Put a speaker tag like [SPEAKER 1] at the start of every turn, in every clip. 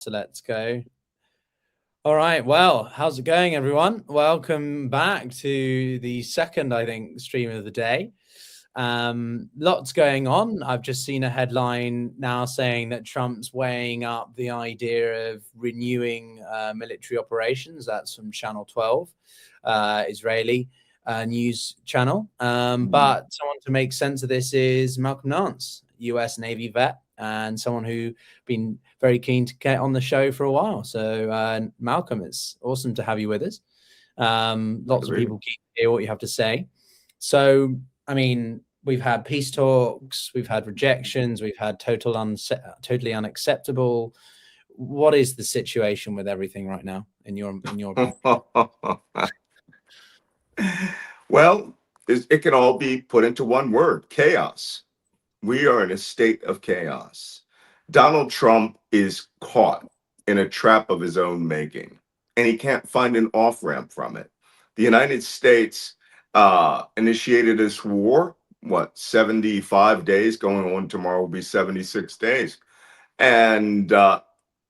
[SPEAKER 1] So let's go. All right. Well, how's it going, everyone? Welcome back to the second, I think, stream of the day. Lots going on. I've just seen a headline now saying that Trump's weighing up the idea of renewing military operations. That's from Channel 12, Israeli news channel. But someone to make sense of this is Malcolm Nance, US Navy vet, and someone who's been very keen to get on the show for a while. So, Malcolm, it's awesome to have you with us. Lots of people keen to hear what you have to say. So, I mean, we've had peace talks, we've had rejections, we've had totally unacceptable. What is the situation with everything right now in your opinion?
[SPEAKER 2] Well, it can all be put into one word: chaos. We are in a state of chaos. Donald Trump is caught in a trap of his own making, and he can't find an off ramp from it. The United States initiated this war, 75 days? Going on tomorrow will be 76 days. And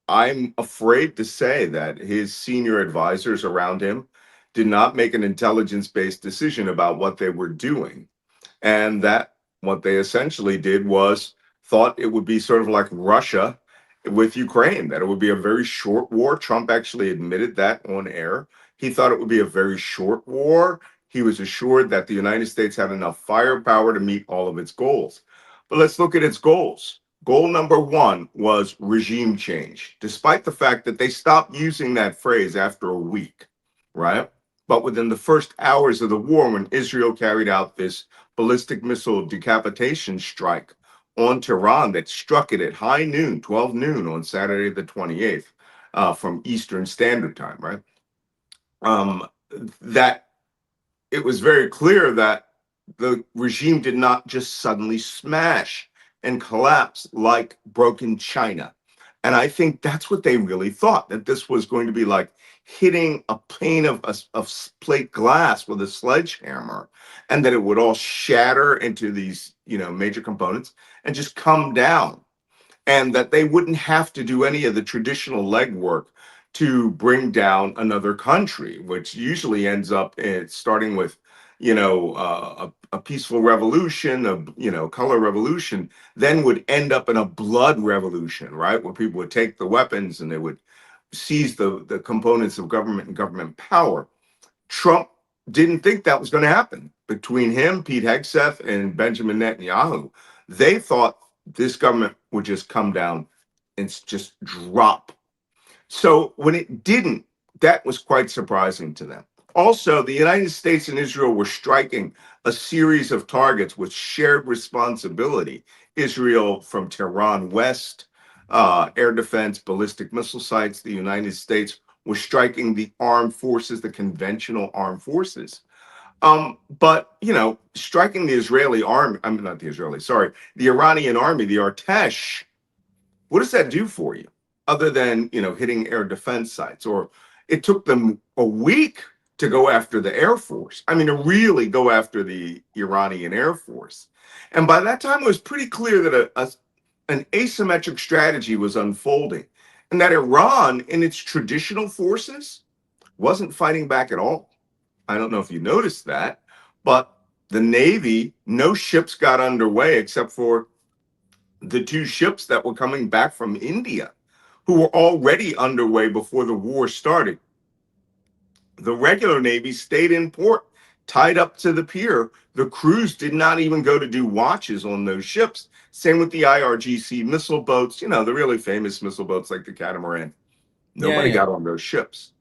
[SPEAKER 2] I'm afraid to say that his senior advisors around him did not make an intelligence-based decision about what they were doing. And that what they essentially did was thought it would be sort of like Russia with Ukraine, that it would be a very short war. Trump actually admitted that on air. He thought it would be a very short war. He was assured that the United States had enough firepower to meet all of its goals. But let's look at its goals. Goal number one was regime change, despite the fact that they stopped using that phrase after a week, right? But within the first hours of the war, when Israel carried out this ballistic missile decapitation strike on Tehran that struck it at high noon, 12 noon on Saturday the 28th from Eastern Standard Time, right? That it was very clear that the regime did not just suddenly smash and collapse like broken china. And I think that's what they really thought, that this was going to be like hitting a pane of plate glass with a sledgehammer, and that it would all shatter into these, major components and just come down, and that they wouldn't have to do any of the traditional legwork to bring down another country, which usually ends up starting with, a peaceful revolution, color revolution, then would end up in a blood revolution, right? Where people would take the weapons and they would seize the components of government and government power. Trump didn't think that was going to happen. Between him, Pete Hegseth, and Benjamin Netanyahu, they thought this government would just come down and just drop. So when it didn't, that was quite surprising to them. Also, the United States and Israel were striking a series of targets with shared responsibility. Israel from Tehran west, air defense, ballistic missile sites. The United States was striking the armed forces, the conventional armed forces. But, striking the Israeli army, not the Israeli, sorry, the Iranian army, the Artesh, what does that do for you? Other than, hitting air defense sites? Or it took them a week to go after the Air Force. To really go after the Iranian Air Force. And by that time, it was pretty clear that an asymmetric strategy was unfolding, and that Iran, in its traditional forces, wasn't fighting back at all. I don't know if you noticed that, but the Navy, no ships got underway except for the two ships that were coming back from India, who were already underway before the war started. The regular Navy stayed in port, tied up to the pier. The crews did not even go to do watches on those ships. Same with the IRGC missile boats, the really famous missile boats like the Catamaran. Nobody got on those ships.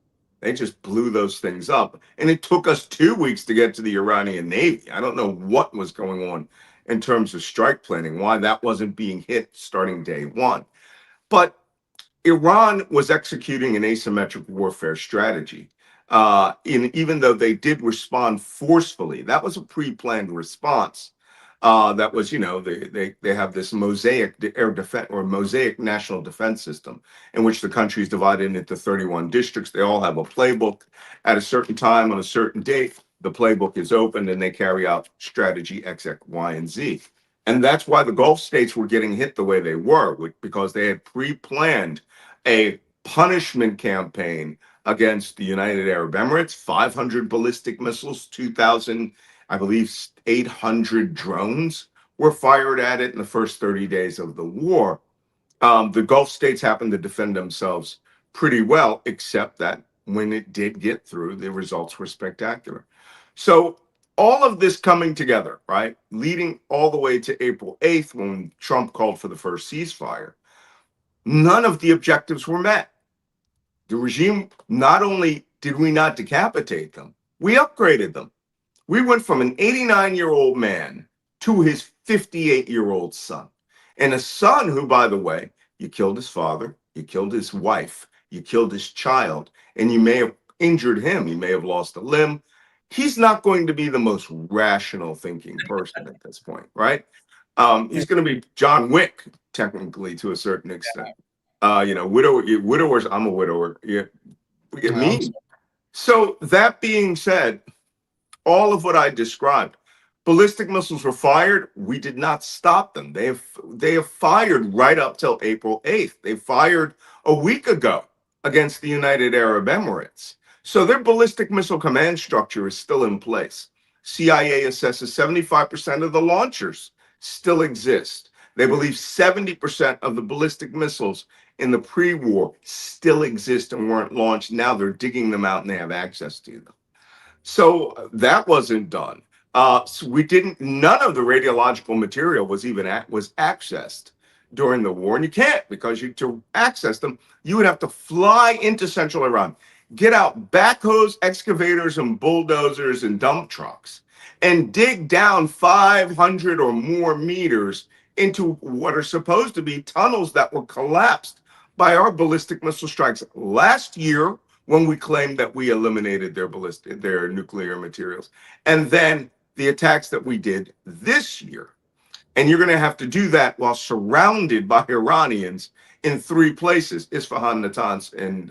[SPEAKER 2] They just blew those things up. And it took us 2 weeks to get to the Iranian Navy. I don't know what was going on in terms of strike planning, why that wasn't being hit starting day one. But Iran was executing an asymmetric warfare strategy. Even though they did respond forcefully, that was a pre-planned response. That was, they have this mosaic air defense or mosaic national defense system in which the country is divided into 31 districts. They all have a playbook. At a certain time on a certain date, the playbook is opened and they carry out strategy X, Y, and Z. And that's why the Gulf states were getting hit the way they were, because they had pre-planned a punishment campaign against the United Arab Emirates, 500 ballistic missiles, 2,000, I believe, 800 drones were fired at it in the first 30 days of the war. The Gulf states happened to defend themselves pretty well, except that when it did get through, the results were spectacular. So all of this coming together, right, leading all the way to April 8th when Trump called for the first ceasefire, none of the objectives were met. The regime, not only did we not decapitate them, we upgraded them. We went from an 89-year-old man to his 58-year-old son. And a son who, by the way, you killed his father, you killed his wife, you killed his child, and you may have injured him. He may have lost a limb. He's not going to be the most rational thinking person at this point, right? He's going to be John Wick, technically, to a certain extent. Widowers, I'm a widower. Yeah, me. So that being said, all of what I described, ballistic missiles were fired. We did not stop them. They have fired right up till April 8th. They fired a week ago against the United Arab Emirates. So their ballistic missile command structure is still in place. CIA assesses 75% of the launchers still exist. They believe 70% of the ballistic missiles in the pre-war still exist and weren't launched. Now they're digging them out and they have access to them. So that wasn't done. So none of the radiological material was accessed during the war. And you can't, because to access them, you would have to fly into central Iran, get out backhoes, excavators, and bulldozers and dump trucks, and dig down 500 or more meters into what are supposed to be tunnels that were collapsed by our ballistic missile strikes last year, when we claimed that we eliminated their nuclear materials, and then the attacks that we did this year. And you're going to have to do that while surrounded by Iranians in 3 places: Isfahan, Natanz, and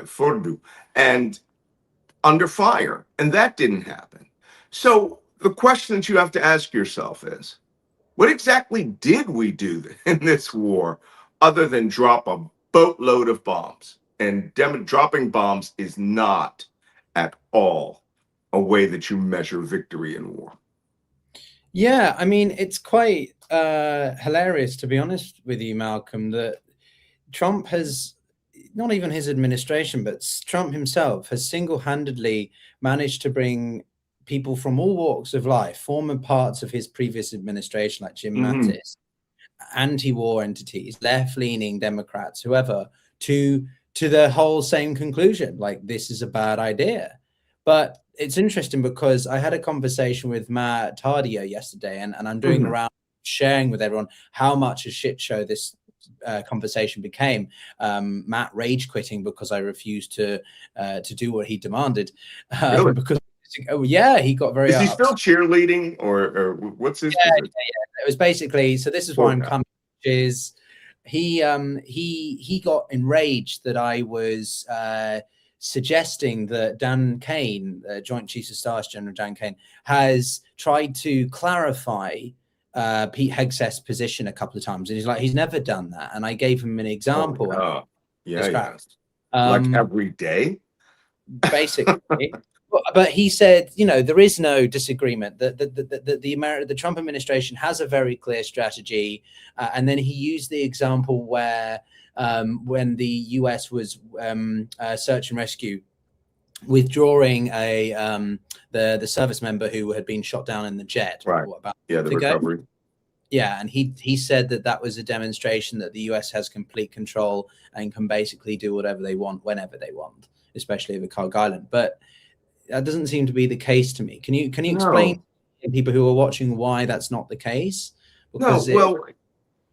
[SPEAKER 2] Fordow, and under fire. And that didn't happen. So the question that you have to ask yourself is, what exactly did we do in this war other than drop a boatload of bombs? And dropping bombs is not at all a way that you measure victory in war.
[SPEAKER 1] Yeah, I mean, it's quite hilarious, to be honest with you, Malcolm, that Trump has, not even his administration, but Trump himself has single-handedly managed to bring people from all walks of life, former parts of his previous administration, like Jim Mattis, anti-war entities, left-leaning Democrats, whoever, to the whole same conclusion, like this is a bad idea. But it's interesting because I had a conversation with Matt Tardio yesterday, and I'm doing around sharing with everyone how much a shit show this conversation became. Matt rage quitting because I refused to do what he demanded.
[SPEAKER 2] Really?
[SPEAKER 1] Because yeah, he got very.
[SPEAKER 2] Is he still cheerleading, or what's his position?
[SPEAKER 1] Yeah. It was basically, so this is where I'm coming, which is he got enraged that I was suggesting that Dan Kane, Joint Chiefs of Staff General Dan Kane, has tried to clarify Pete Hegseth's position a couple of times, and he's like, he's never done that. And I gave him an example.
[SPEAKER 2] Oh, yeah. Like every day,
[SPEAKER 1] basically. But he said, there is no disagreement that the Trump administration has a very clear strategy. And then he used the example where when the US was search and rescue, withdrawing the service member who had been shot down in the jet.
[SPEAKER 2] Right. The recovery.
[SPEAKER 1] Yeah, and he said that was a demonstration that the US has complete control and can basically do whatever they want whenever they want, especially over Kyrgyz Island. But that doesn't seem to be the case to me. Can you explain to people who are watching why that's not the case?
[SPEAKER 2] Because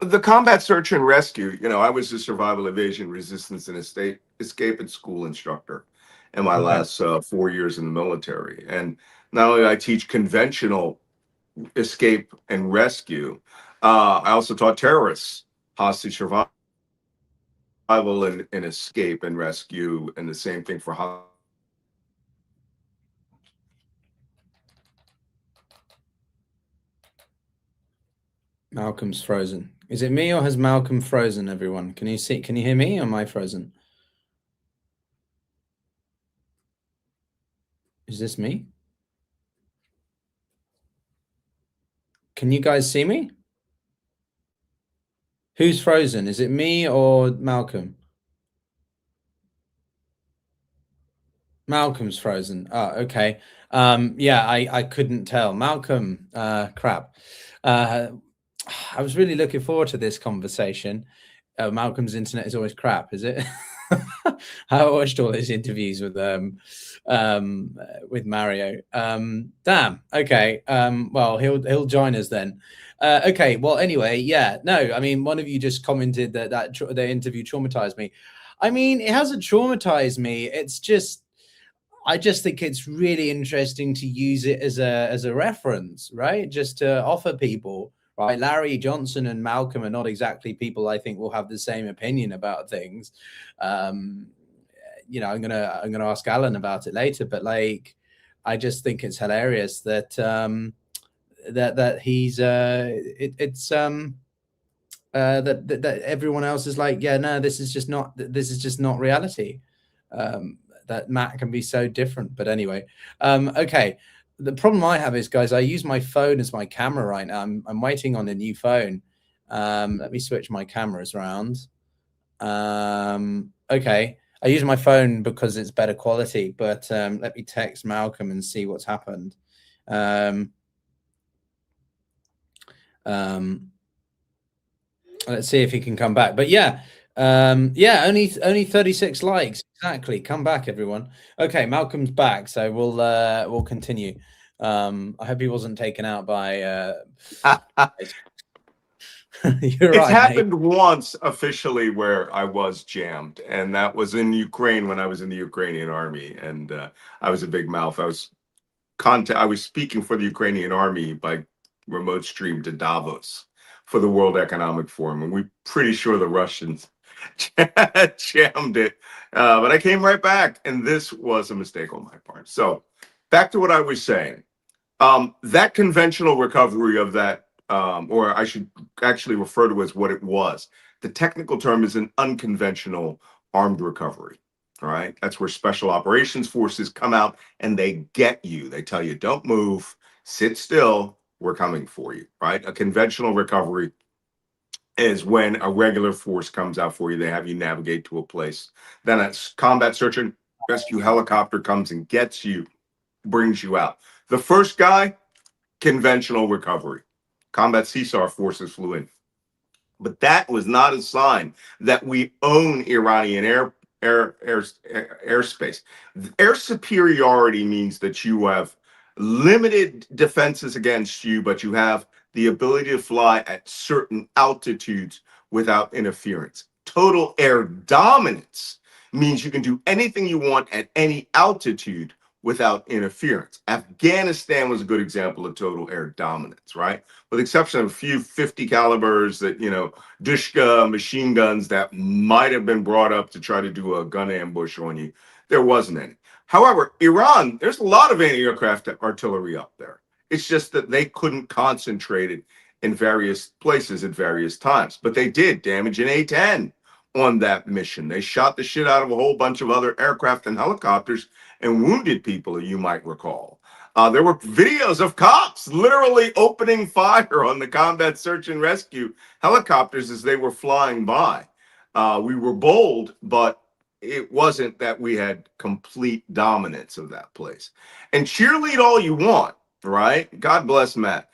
[SPEAKER 2] the combat search and rescue, I was a survival, evasion, resistance, and escape at school instructor in my last 4 years in the military. And not only did I teach conventional escape and rescue, I also taught terrorists hostage survival and escape and rescue, and the same thing for hostage.
[SPEAKER 1] Malcolm's frozen. Is it me or has Malcolm frozen, everyone? Can you see? Can you hear me or am I frozen? Is this me? Can you guys see me? Who's frozen? Is it me or Malcolm? Malcolm's frozen. Oh, okay. Yeah, I couldn't tell. Malcolm, crap. I was really looking forward to this conversation. Malcolm's internet is always crap, is it? I watched all his interviews with Mario. Damn. Okay. Well, he'll join us then. Okay. Well, anyway, yeah. No, I mean, one of you just commented that the interview traumatized me. I mean, it hasn't traumatized me. It's just I just think it's really interesting to use it as a reference, right? Just to offer people, right? Larry Johnson and Malcolm are not exactly people I think will have the same opinion about things. You know, I'm gonna ask Alan about it later, but like, I just think it's hilarious that that he's that everyone else is like, yeah, no, this is just not reality. That Matt can be so different. But anyway, okay. The problem I have is, guys, I use my phone as my camera right now. I'm waiting on a new phone. Let me switch my cameras around. Okay. I use my phone because it's better quality, but let me text Malcolm and see what's happened. Let's see if he can come back. But yeah, yeah, only 36 likes. Exactly. Come back, everyone. Okay, Malcolm's back, so we'll continue. I hope he wasn't taken out by you're
[SPEAKER 2] It's
[SPEAKER 1] right,
[SPEAKER 2] happened
[SPEAKER 1] mate.
[SPEAKER 2] once officially where I was jammed, and that was in Ukraine when I was in the Ukrainian army, and I was a big mouth. I was speaking for the Ukrainian army by remote stream to Davos for the World Economic Forum, and we're pretty sure the Russians jammed it. But I came right back, and this was a mistake on my part. So back to what I was saying. That conventional recovery of that, or I should actually refer to as what it was. The technical term is an unconventional armed recovery. All right. That's where special operations forces come out and they get you. They tell you, don't move, sit still, we're coming for you. Right. A conventional recovery is when a regular force comes out for you. They have you navigate to a place. Then a combat search and rescue helicopter comes and gets you, brings you out. The first guy, conventional recovery. Combat Caesar forces flew in. But that was not a sign that we own Iranian airspace. Air superiority means that you have limited defenses against you, but you have the ability to fly at certain altitudes without interference. Total air dominance means you can do anything you want at any altitude without interference. Afghanistan was a good example of total air dominance, right? With the exception of a few 50 calibers that, Dushka machine guns that might have been brought up to try to do a gun ambush on you. There wasn't any. However, Iran, there's a lot of anti-aircraft artillery up there. It's just that they couldn't concentrate it in various places at various times. But they did damage an A-10 on that mission. They shot the shit out of a whole bunch of other aircraft and helicopters and wounded people, you might recall. There were videos of cops literally opening fire on the combat search and rescue helicopters as they were flying by. We were bold, but it wasn't that we had complete dominance of that place. And cheerlead all you want, right? God bless Matt.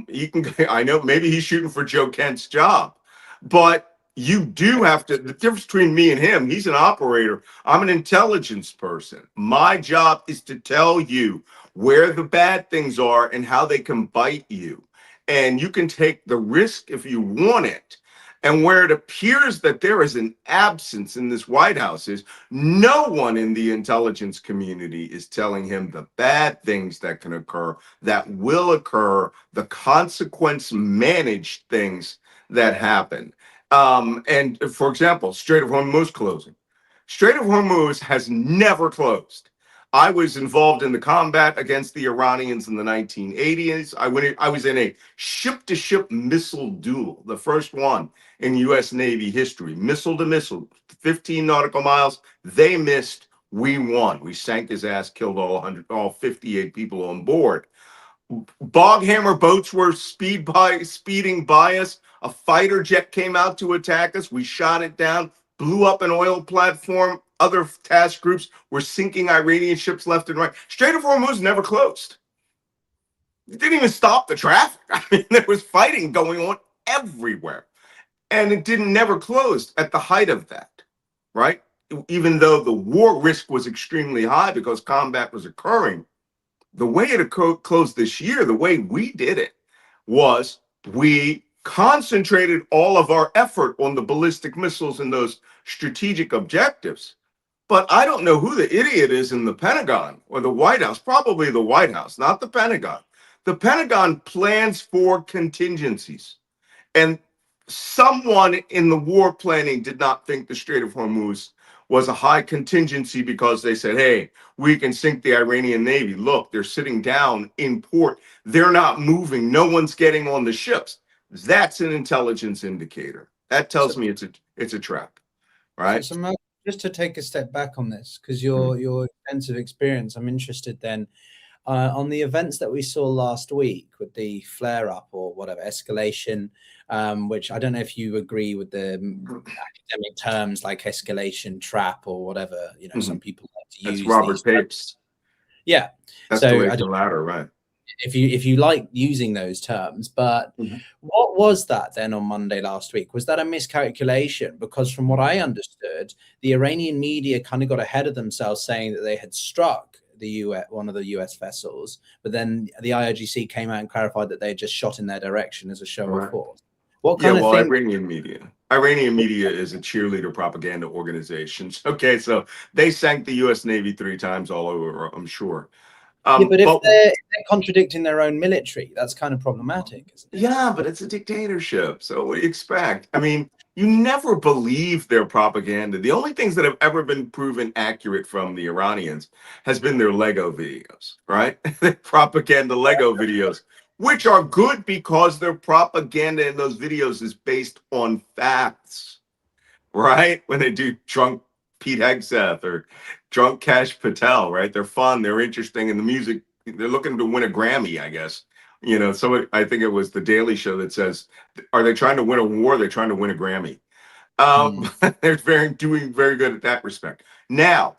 [SPEAKER 2] He can. I know maybe he's shooting for Joe Kent's job, but you do have to. The difference between me and him, he's an operator. I'm an intelligence person. My job is to tell you where the bad things are and how they can bite you. And you can take the risk if you want it. And where it appears that there is an absence in this White House is no one in the intelligence community is telling him the bad things that can occur, that will occur, the consequence managed things that happen. And for example, Strait of Hormuz closing. Strait of Hormuz has never closed. I was involved in the combat against the Iranians in the 1980s. I was in a ship-to-ship missile duel, the first one in U.S. Navy history, missile to missile, 15 nautical miles. They missed. We won. We sank his ass, killed all 58 people on board. Boghammer boats were speeding by us. A fighter jet came out to attack us. We shot it down, blew up an oil platform. Other task groups were sinking Iranian ships left and right. Strait of Hormuz never closed. It didn't even stop the traffic. I mean, there was fighting going on everywhere. And it never closed at the height of that, right? Even though the war risk was extremely high because combat was occurring, the way it closed this year, the way we did it was we concentrated all of our effort on the ballistic missiles and those strategic objectives. But I don't know who the idiot is in the Pentagon or the White House, probably the White House, not the Pentagon. The Pentagon plans for contingencies. And someone in the war planning did not think the Strait of Hormuz was a high contingency because they said, hey, we can sink the Iranian Navy. Look, they're sitting down in port. They're not moving. No one's getting on the ships. That's an intelligence indicator. That tells me it's a trap, right?
[SPEAKER 1] So just to take a step back on this, because your extensive experience, I'm interested then on the events that we saw last week with the flare up or whatever escalation, which I don't know if you agree with the academic terms like escalation trap or whatever, some people like to use.
[SPEAKER 2] That's Robert Papes.
[SPEAKER 1] Yeah.
[SPEAKER 2] That's
[SPEAKER 1] so
[SPEAKER 2] the latter, right?
[SPEAKER 1] If you like using those terms, but what was that then on Monday last week? Was that a miscalculation? Because from what I understood, the Iranian media kind of got ahead of themselves saying that they had struck one of the US vessels, but then the IRGC came out and clarified that they had just shot in their direction as a show of force. What kind of thing?
[SPEAKER 2] Iranian media is a cheerleader propaganda organization. Okay, so they sank the US Navy 3 times all over, I'm sure.
[SPEAKER 1] But if they're contradicting their own military, that's kind of problematic, isn't it?
[SPEAKER 2] Yeah, but it's a dictatorship. So what do you expect? I mean, you never believe their propaganda. The only things that have ever been proven accurate from the Iranians has been their Lego videos, right? Their propaganda Lego videos, which are good because their propaganda in those videos is based on facts, right? When they do drunk Pete Hegseth or drunk Cash Patel, right? They're fun, they're interesting, and the music, they're looking to win a Grammy, I guess. I think it was the Daily Show that says, are they trying to win a war? They're trying to win a Grammy. They're doing very good at that respect. Now,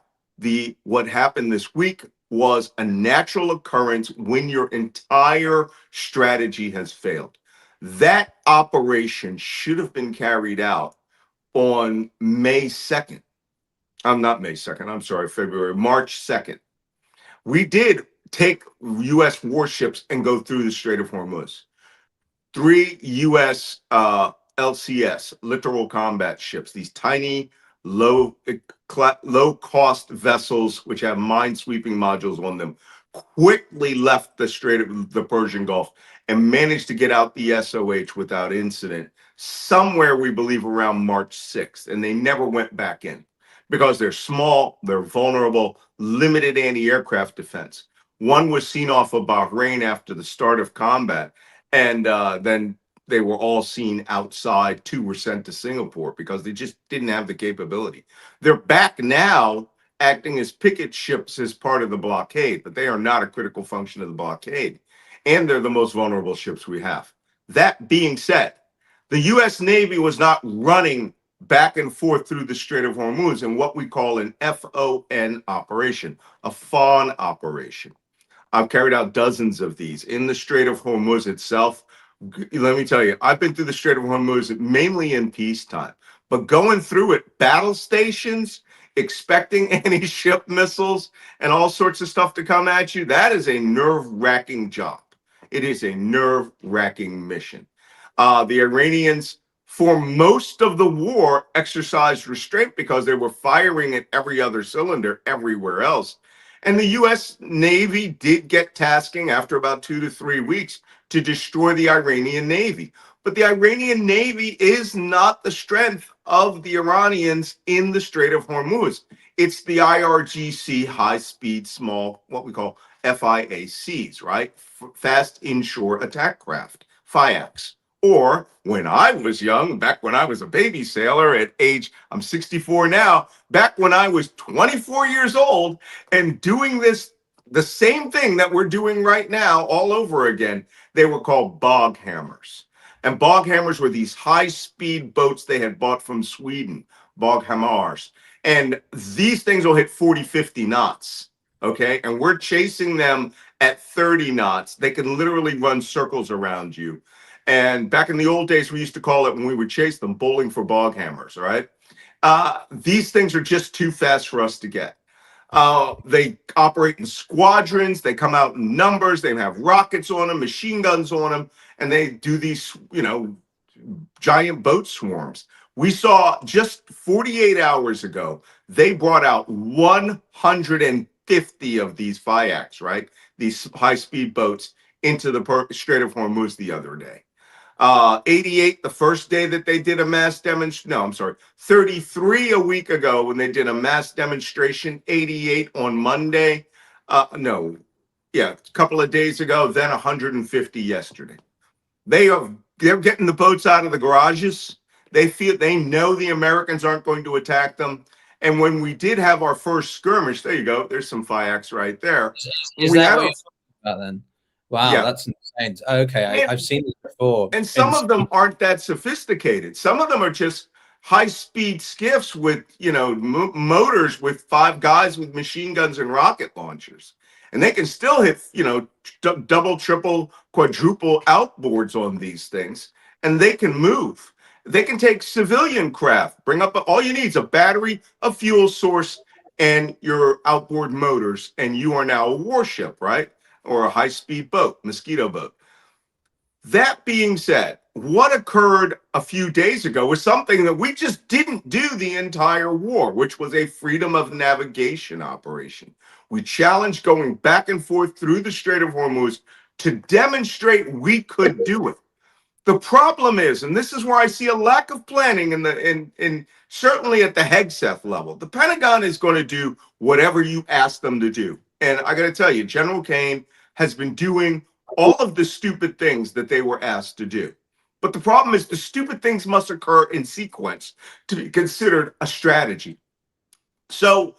[SPEAKER 2] what happened this week was a natural occurrence when your entire strategy has failed. That operation should have been carried out on May 2nd. Not May 2nd, I'm sorry, March 2nd. We did take U.S. warships and go through the Strait of Hormuz. 3 U.S. LCS, littoral combat ships, these tiny, low-cost vessels which have mine-sweeping modules on them, quickly left the Strait of the Persian Gulf and managed to get out the SOH without incident somewhere, we believe, around March 6th, and they never went back in because they're small, they're vulnerable, limited anti-aircraft defense. One was seen off of Bahrain after the start of combat, and then they were all seen outside. 2 were sent to Singapore because they just didn't have the capability. They're back now acting as picket ships as part of the blockade, but they are not a critical function of the blockade. And they're the most vulnerable ships we have. That being said, the U.S. Navy was not running back and forth through the Strait of Hormuz in what we call an FON operation, a fawn operation. I've carried out dozens of these in the Strait of Hormuz itself. Let me tell you, I've been through the Strait of Hormuz mainly in peacetime, but going through it, battle stations, expecting anti-ship missiles and all sorts of stuff to come at you, that is a nerve-wracking job. It is a nerve-wracking mission. The Iranians, for most of the war, exercised restraint because they were firing at every other cylinder everywhere else. And the U.S. Navy did get tasking after about 2 to 3 weeks to destroy the Iranian Navy. But the Iranian Navy is not the strength of the Iranians in the Strait of Hormuz. It's the IRGC high-speed small, what we call FIACs, right? Fast inshore attack craft, FIACs. Or when I was young, back when I was a baby sailor at age, I'm 64 now, back when I was 24 years old and doing this, the same thing that we're doing right now all over again, they were called bog hammers. And bog hammers were these high-speed boats they had bought from Sweden, bog hammars. And these things will hit 40, 50 knots, okay? And we're chasing them at 30 knots. They can literally run circles around you. And back in the old days, we used to call it, when we would chase them, bowling for bog hammers, right? These things are just too fast for us to get. They operate in squadrons. They come out in numbers. They have rockets on them, machine guns on them, and they do these, giant boat swarms. We saw just 48 hours ago, they brought out 150 of these FIACs, right? These high-speed boats into the Strait of Hormuz the other day. 88 the first day that they did a mass demonstration. No, I'm sorry. 33 a week ago when they did a mass demonstration. 88 on Monday. A couple of days ago. Then 150 yesterday. They're getting the boats out of the garages. They know the Americans aren't going to attack them. And when we did have our first skirmish, there you go. There's some FIACs right there.
[SPEAKER 1] Is that what you're talking about then? Wow,
[SPEAKER 2] yeah.
[SPEAKER 1] That's insane. Okay, I've seen this before.
[SPEAKER 2] And some of them aren't that sophisticated. Some of them are just high-speed skiffs with, motors with 5 guys with machine guns and rocket launchers. And they can still hit, double, triple, quadruple outboards on these things. And they can move. They can take civilian craft, bring up, all you need is a battery, a fuel source, and your outboard motors. And you are now a warship, right? Or a high-speed boat, mosquito boat. That being said, what occurred a few days ago was something that we just didn't do the entire war, which was a freedom of navigation operation. We challenged going back and forth through the Strait of Hormuz to demonstrate we could do it. The problem is, and this is where I see a lack of planning in certainly at the HEGSEF level, the Pentagon is going to do whatever you ask them to do. And I got to tell you, General Kane has been doing all of the stupid things that they were asked to do. But the problem is the stupid things must occur in sequence to be considered a strategy. So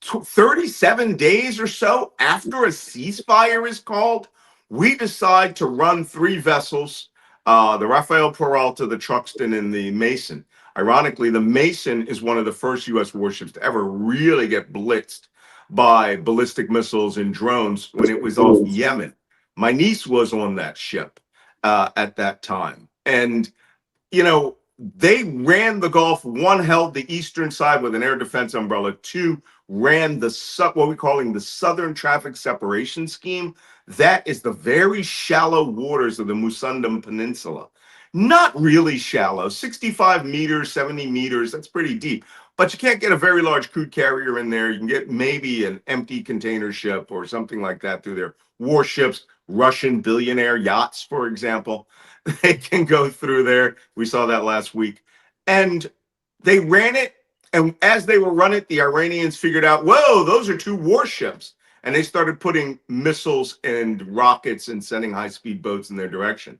[SPEAKER 2] 37 days or so after a ceasefire is called, we decide to run 3 vessels, the Rafael Peralta, the Truxton, and the Mason. Ironically, the Mason is one of the first U.S. warships to ever really get blitzed by ballistic missiles and drones when it was off Yemen. My niece was on that ship at that time. And, they ran the Gulf. 1 held the eastern side with an air defense umbrella. 2 ran what we're calling the Southern Traffic Separation Scheme. That is the very shallow waters of the Musandam Peninsula. Not really shallow, 65 meters, 70 meters. That's pretty deep. But you can't get a very large crude carrier in there. You can get maybe an empty container ship or something like that through there. Warships, Russian billionaire yachts, for example, they can go through there. We saw that last week. And they ran it. And as they were running it, the Iranians figured out, whoa, those are 2 warships. And they started putting missiles and rockets and sending high-speed boats in their direction.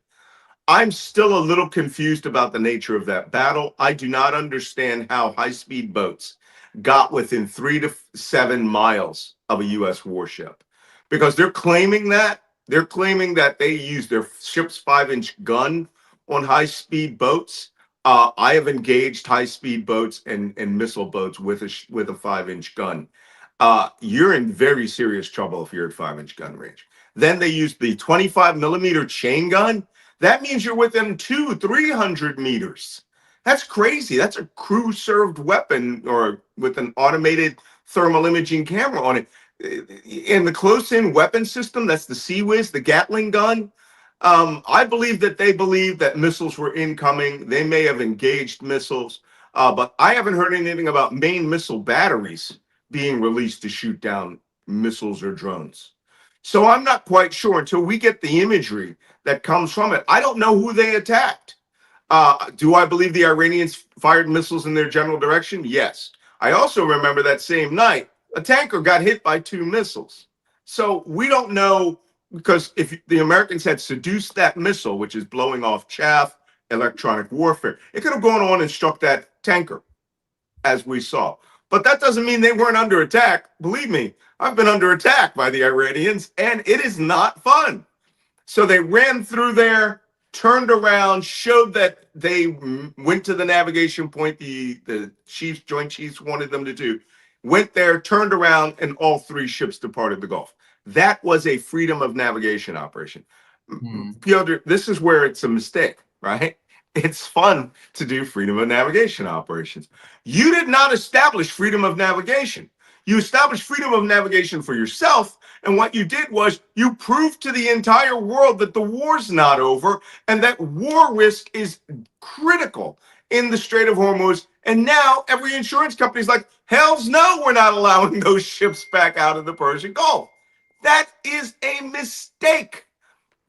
[SPEAKER 2] I'm still a little confused about the nature of that battle. I do not understand how high-speed boats got within 3 to 7 miles of a U.S. warship, because they're claiming that they use their ship's 5-inch gun on high-speed boats. I have engaged high-speed boats and missile boats with a 5-inch gun. You're in very serious trouble if you're at 5-inch gun range. Then they use the 25 millimeter chain gun. That means you're within 200-300 meters. That's crazy. That's a crew-served weapon, or with an automated thermal imaging camera on it. In the close-in weapon system, that's the CWIS, the Gatling gun. I believe that they believe that missiles were incoming. They may have engaged missiles, but I haven't heard anything about main missile batteries being released to shoot down missiles or drones. So I'm not quite sure until we get the imagery that comes from it. I don't know who they attacked. Do I believe the Iranians fired missiles in their general direction? Yes. I also remember that same night, a tanker got hit by 2 missiles. So we don't know, because if the Americans had seduced that missile, which is blowing off chaff, electronic warfare, it could have gone on and struck that tanker, as we saw. But that doesn't mean they weren't under attack. Believe me, I've been under attack by the Iranians, and it is not fun. So they ran through there, turned around, showed that they went to the navigation point the chiefs, Joint Chiefs wanted them to do, went there, turned around, and all 3 ships departed the Gulf. That was a freedom of navigation operation. Pyotr, this is where it's a mistake, right? It's fun to do freedom of navigation operations. You did not establish freedom of navigation. You established freedom of navigation for yourself. And what you did was you proved to the entire world that the war's not over and that war risk is critical in the Strait of Hormuz. And now every insurance company is like, hell's no, we're not allowing those ships back out of the Persian Gulf. That is a mistake,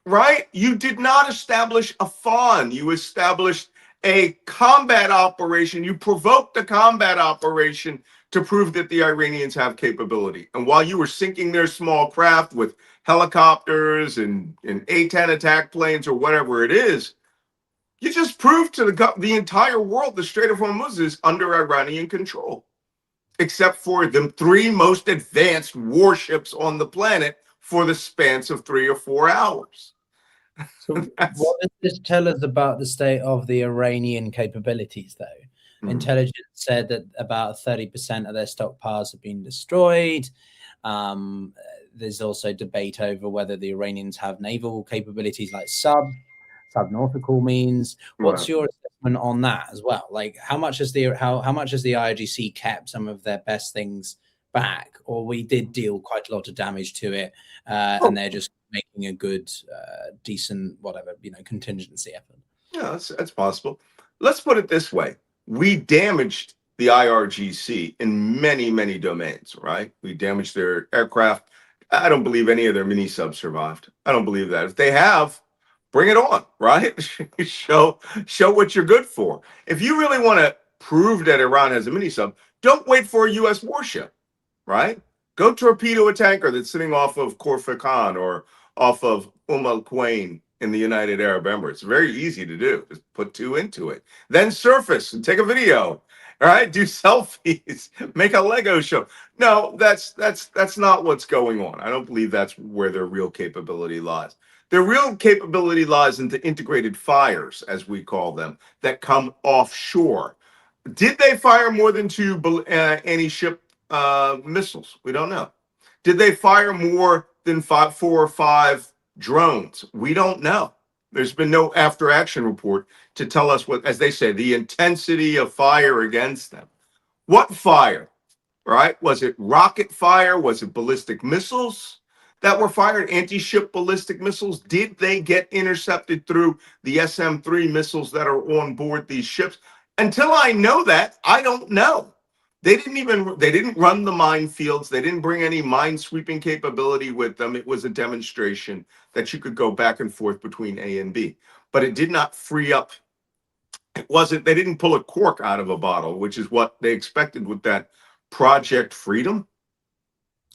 [SPEAKER 2] right? You did not establish a fawn. You established a combat operation. You provoked a combat operation to prove that the Iranians have capability. And while you were sinking their small craft with helicopters and A-10 attack planes or whatever it is, you just proved to the entire world the Strait of Hormuz is under Iranian control, except for the 3 most advanced warships on the planet for the span of 3 or 4 hours.
[SPEAKER 1] So what does this tell us about the state of the Iranian capabilities, though? Intelligence said that about 30% of their stockpiles have been destroyed. There's also debate over whether the Iranians have naval capabilities like subnautical means. What's your assessment on that as well? Like, how much has the IRGC kept some of their best things back, or we did deal quite a lot of damage to it, and they're just making a good, decent, whatever, contingency effort?
[SPEAKER 2] Yeah, that's possible. Let's put it this way. We damaged the IRGC in many, many domains, right? We damaged their aircraft. I don't believe any of their mini subs survived. I don't believe that. If they have, bring it on, right? show what you're good for. If you really want to prove that Iran has a mini sub, don't wait for a U.S. warship, right? Go torpedo a tanker that's sitting off of Khor Khan or off of Al Quwain in the United Arab Emirates. Very easy to do. Just put 2 into it. Then surface and take a video. All right, do selfies, make a Lego show. No, that's not what's going on. I don't believe that's where their real capability lies. Their real capability lies in the integrated fires, as we call them, that come offshore. Did they fire more than 2 anti-ship missiles? We don't know. Did they fire more than 4 or 5 drones? We don't know. There's been no after action report to tell us what, as they say, the intensity of fire against them. What fire, right? Was it rocket fire? Was it ballistic missiles that were fired? Anti-ship ballistic missiles? Did they get intercepted through the SM-3 missiles that are on board these ships? Until I know that, I don't know. They didn't run the minefields. They didn't bring any mine sweeping capability with them. It was a demonstration that you could go back and forth between A and B, but it did not free up. They didn't pull a cork out of a bottle, which is what they expected with that Project Freedom.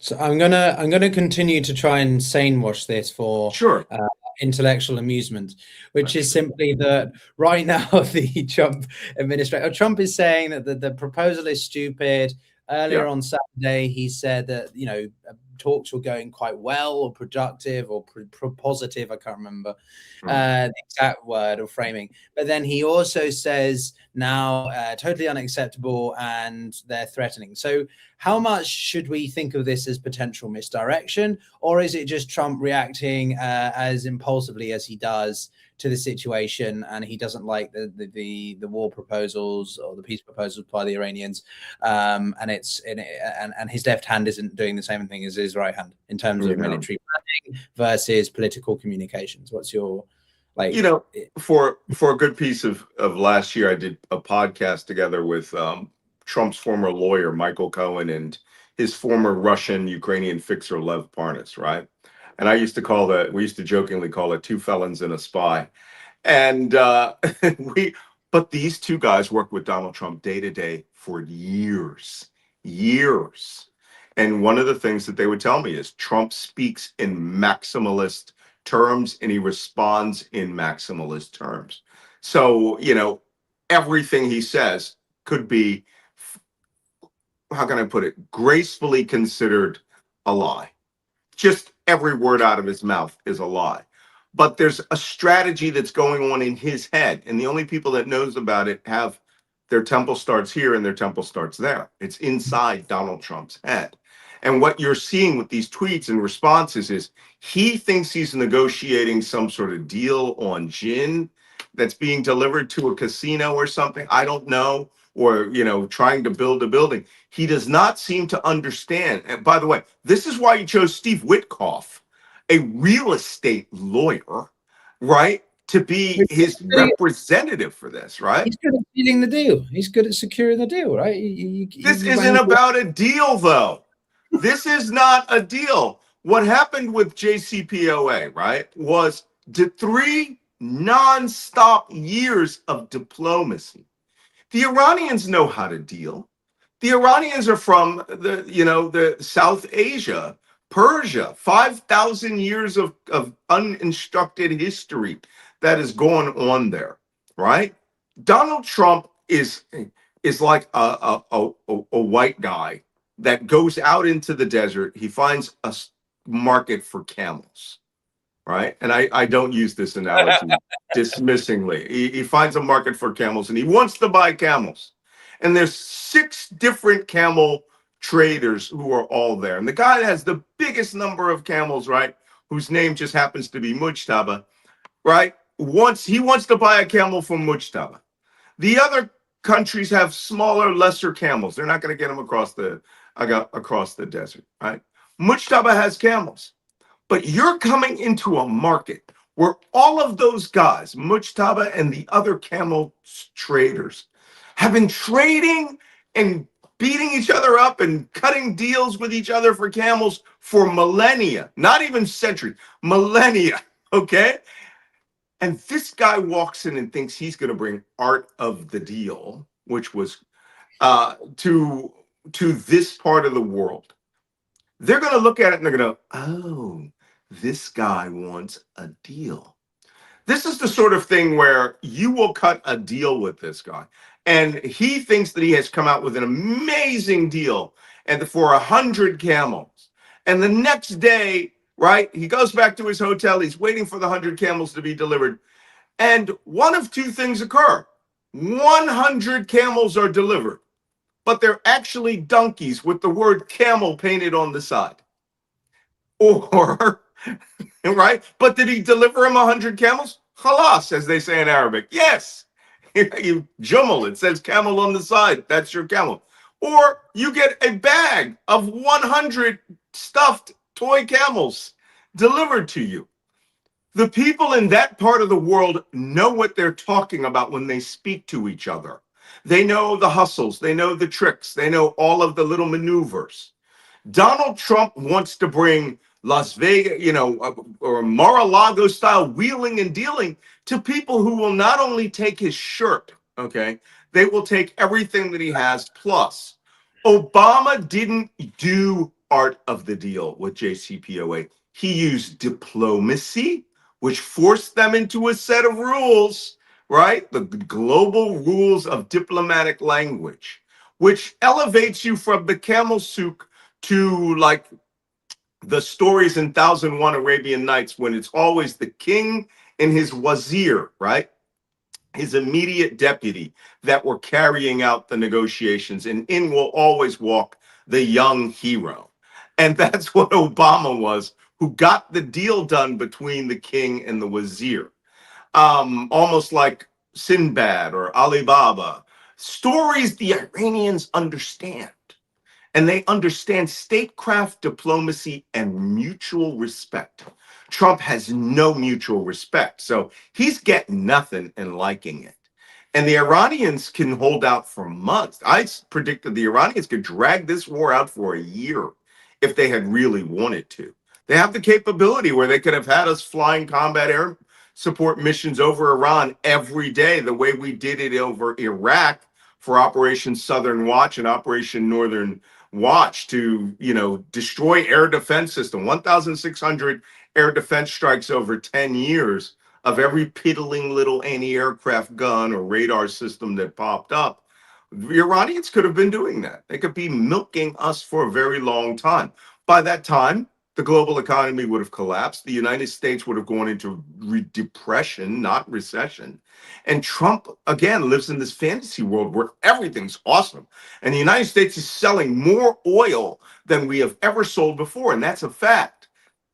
[SPEAKER 1] So I'm gonna continue to try and sane wash this for
[SPEAKER 2] sure.
[SPEAKER 1] Intellectual amusement, which is simply that right now the Trump administration, Trump is saying that the proposal is stupid. Earlier on Saturday, he said that talks were going quite well or productive or positive. I can't remember the exact word or framing. But then he also says now totally unacceptable and they're threatening. So how much should we think of this as potential misdirection, or is it just Trump reacting as impulsively as he does to the situation, and he doesn't like the war proposals or the peace proposals by the Iranians, and his left hand isn't doing the same thing as his right hand in terms of military planning versus political communications? What's your
[SPEAKER 2] for a good piece of last year, I did a podcast together with Trump's former lawyer Michael Cohen and his former Russian Ukrainian fixer Lev Parnas, right? And I used to we used to jokingly call it two felons and a spy. And but these two guys worked with Donald Trump day to day for years. And one of the things that they would tell me is Trump speaks in maximalist terms and he responds in maximalist terms. So, everything he says could be, how can I put it, gracefully considered a lie. Just every word out of his mouth is a lie. But there's a strategy that's going on in his head, and the only people that knows about it have their temple starts here and their temple starts there. It's inside Donald Trump's head. And what you're seeing with these tweets and responses is he thinks he's negotiating some sort of deal on gin that's being delivered to a casino or something. I don't know. Or, trying to build a building. He does not seem to understand. And by the way, this is why he chose Steve Witkoff, a real estate lawyer, right, to be his representative for this, right?
[SPEAKER 1] He's good at sealing the deal. He's good at securing the deal, right?
[SPEAKER 2] This isn't about a deal, though. This is not a deal. What happened with JCPOA, right, was the 3 nonstop years of diplomacy. The Iranians know how to deal. The Iranians are from the South Asia, Persia, 5,000 years of uninstructed history that is going on there, right? Donald Trump is like a white guy that goes out into the desert. He finds a market for camels, right? And I don't use this analogy dismissingly. He finds a market for camels and he wants to buy camels. And there's 6 different camel traders who are all there. And the guy that has the biggest number of camels, right, whose name just happens to be Mujtaba, right, he wants to buy a camel from Mujtaba. The other countries have smaller, lesser camels. They're not going to get them across the desert, right? Mujtaba has camels. But you're coming into a market where all of those guys, Mujtaba and the other camel traders, have been trading and beating each other up and cutting deals with each other for camels for millennia, not even centuries, millennia, okay? And this guy walks in and thinks he's going to bring art of the deal, which was to this part of the world. They're going to look at it and they're going to, oh, this guy wants a deal. This is the sort of thing where you will cut a deal with this guy. And he thinks that he has come out with an amazing deal and for 100 camels. And the next day, right, he goes back to his hotel. He's waiting for the 100 camels to be delivered. And one of 2 things occur. 100 camels are delivered, but they're actually donkeys with the word camel painted on the side. Or, right? But did he deliver him 100 camels? Khalas, as they say in Arabic. Yes. You jumal, it says camel on the side. That's your camel. Or you get a bag of 100 stuffed toy camels delivered to you. The people in that part of the world know what they're talking about when they speak to each other. They know the hustles. They know the tricks. They know all of the little maneuvers. Donald Trump wants to bring Las Vegas, or Mar-a-Lago style wheeling and dealing to people who will not only take his shirt, okay, they will take everything that he has. Plus, Obama didn't do art of the deal with JCPOA. He used diplomacy, which forced them into a set of rules, right? The global rules of diplomatic language, which elevates you from the camel souk to like the stories in 1001 Arabian Nights when it's always the king and his wazir, right? His immediate deputy that were carrying out the negotiations, and in will always walk the young hero. And that's what Obama was, who got the deal done between the king and the wazir. Almost like Sinbad or Alibaba. Stories the Iranians understand. And they understand statecraft, diplomacy, and mutual respect. Trump has no mutual respect. So he's getting nothing and liking it. And the Iranians can hold out for months. I predicted the Iranians could drag this war out for a year if they had really wanted to. They have the capability where they could have had us flying combat air support missions over Iran every day, the way we did it over Iraq for Operation Southern Watch and Operation Northern Watch to, destroy air defense system. 1,600 air defense strikes over 10 years of every piddling little anti-aircraft gun or radar system that popped up. The Iranians could have been doing that. They could be milking us for a very long time. By that time, the global economy would have collapsed. The United States would have gone into depression, not recession. And Trump, again, lives in this fantasy world where everything's awesome. And the United States is selling more oil than we have ever sold before. And that's a fact.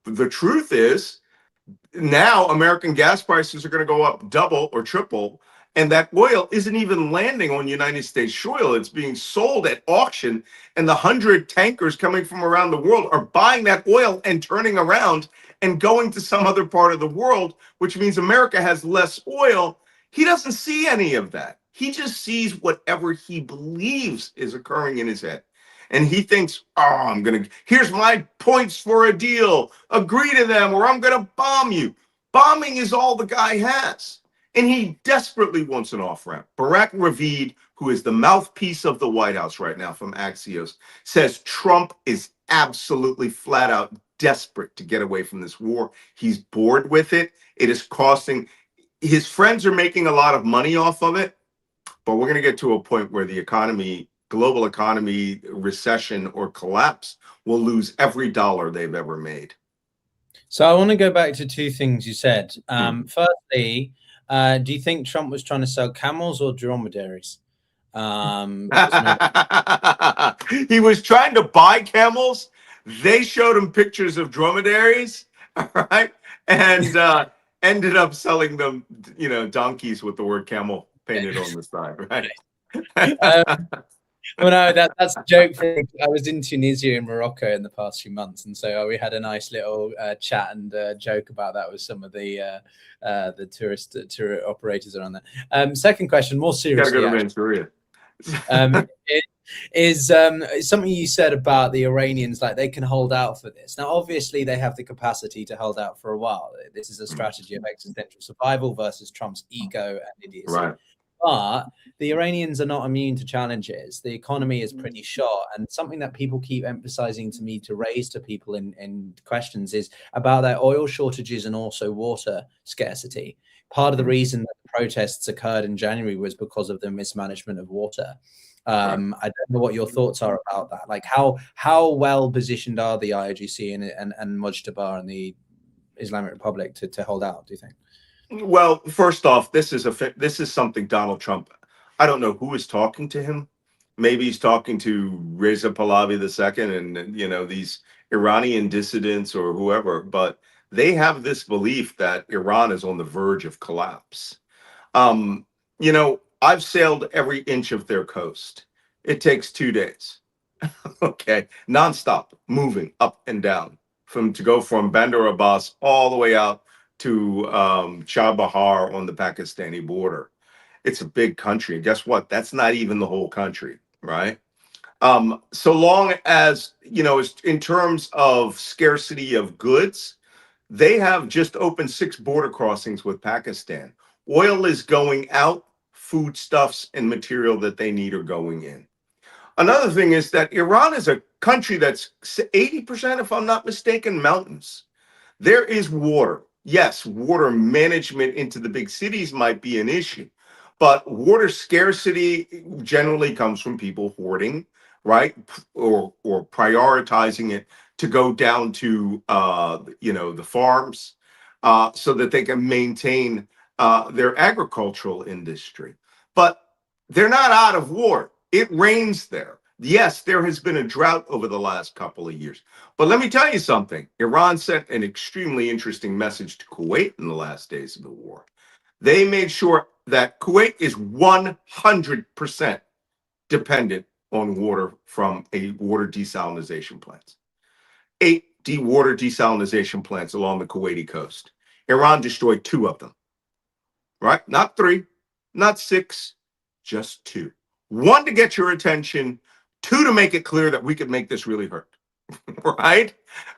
[SPEAKER 2] The truth is, now American gas prices are going to go up double or triple, and that oil isn't even landing on United States soil. It's being sold at auction, and the 100 tankers coming from around the world are buying that oil and turning around and going to some other part of the world, which means America has less oil. He doesn't see any of that. He just sees whatever he believes is occurring in his head. And he thinks, here's my points for a deal. Agree to them or I'm going to bomb you. Bombing is all the guy has. And he desperately wants an off-ramp. Barack Ravid, who is the mouthpiece of the White House right now from Axios, says Trump is absolutely flat out desperate to get away from this war. He's bored with it. It is costing. His friends are making a lot of money off of it. But we're going to get to a point where the economy, global economy, recession or collapse will lose every dollar they've ever made.
[SPEAKER 1] So I want to go back to two things you said. Firstly, do you think Trump was trying to sell camels or dromedaries?
[SPEAKER 2] He was trying to buy camels. They showed him pictures of dromedaries, all right, and ended up selling them, donkeys with the word camel painted on the side, right?
[SPEAKER 1] Well, no, that's a joke. I was in Tunisia and Morocco in the past few months, and so we had a nice little chat and joke about that with some of the tour operators around there. Second question, more seriously,
[SPEAKER 2] gotta go to Manchuria.
[SPEAKER 1] Is something you said about the Iranians, like they can hold out for this. Now, obviously, they have the capacity to hold out for a while. This is a strategy of existential survival versus Trump's ego and idiocy.
[SPEAKER 2] Right.
[SPEAKER 1] But the Iranians are not immune to challenges. The economy is pretty shot. And something that people keep emphasizing to me to raise to people in questions is about their oil shortages and also water scarcity. Part of the reason that the protests occurred in January was because of the mismanagement of water. I don't know what your thoughts are about that. Like how well positioned are the IRGC and Mujtaba and the Islamic Republic to hold out, do you think?
[SPEAKER 2] Well, first off, this is something Donald Trump, I don't know who is talking to him. Maybe he's talking to Reza Pahlavi II and these Iranian dissidents or whoever, but they have this belief that Iran is on the verge of collapse. I've sailed every inch of their coast. It takes 2 days. Okay, nonstop, moving up and down to go from Bandar Abbas all the way out to Chabahar on the Pakistani border. It's a big country. Guess what? That's not even the whole country, right? So long as, in terms of scarcity of goods, they have just opened 6 border crossings with Pakistan. Oil is going out, foodstuffs and material that they need are going in. Another thing is that Iran is a country that's 80%, if I'm not mistaken, mountains. There is water. Yes, water management into the big cities might be an issue, but water scarcity generally comes from people hoarding, right? Or prioritizing it to go down to, the farms so that they can maintain their agricultural industry. But they're not out of water. It rains there. Yes, there has been a drought over the last couple of years. But let me tell you something. Iran sent an extremely interesting message to Kuwait in the last days of the war. They made sure that Kuwait is 100% dependent on water from a water desalination plants. 8 water desalination plants along the Kuwaiti coast. Iran destroyed 2 of them, right? Not 3, not 6, just 2. 1 to get your attention, 2 to make it clear that we could make this really hurt. right?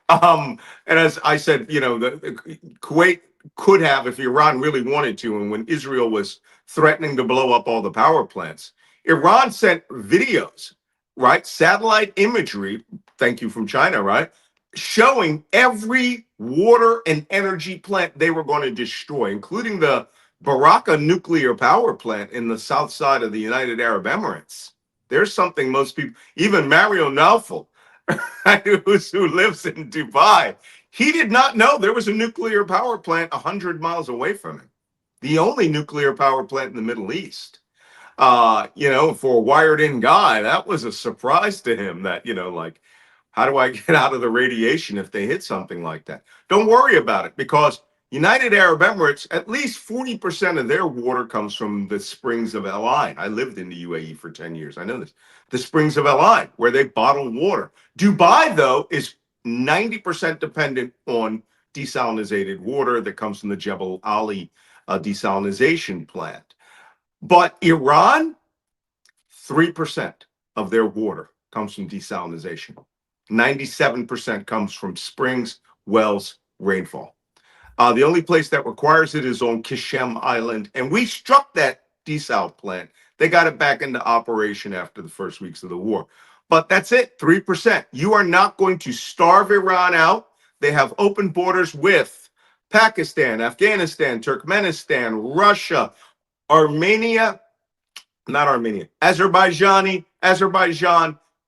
[SPEAKER 2] And as I said, the Kuwait could have, if Iran really wanted to, and when Israel was threatening to blow up all the power plants, Iran sent videos, right? Satellite imagery, thank you, from China, right? Showing every water and energy plant they were going to destroy, including the Baraka nuclear power plant in the south side of the United Arab Emirates. There's something most people, even Mario Naufel, who lives in Dubai, he did not know there was a nuclear power plant 100 miles away from him. The only nuclear power plant in the Middle East. For a wired in guy, that was a surprise to him that, like, how do I get out of the radiation if they hit something like that? Don't worry about it, because United Arab Emirates, at least 40% of their water comes from the springs of El Ain. I lived in the UAE for 10 years. I know this. The springs of El Ain, where they bottle water. Dubai, though, is 90% dependent on desalinated water that comes from the Jebel Ali desalination plant. But Iran, 3% of their water comes from desalination. 97% comes from springs, wells, rainfall. The only place that requires it is on Kishem Island. And we struck that desal plant. They got it back into operation after the first weeks of the war. But that's it, 3%. You are not going to starve Iran out. They have open borders with Pakistan, Afghanistan, Turkmenistan, Russia, Armenia, not Armenia, Azerbaijan,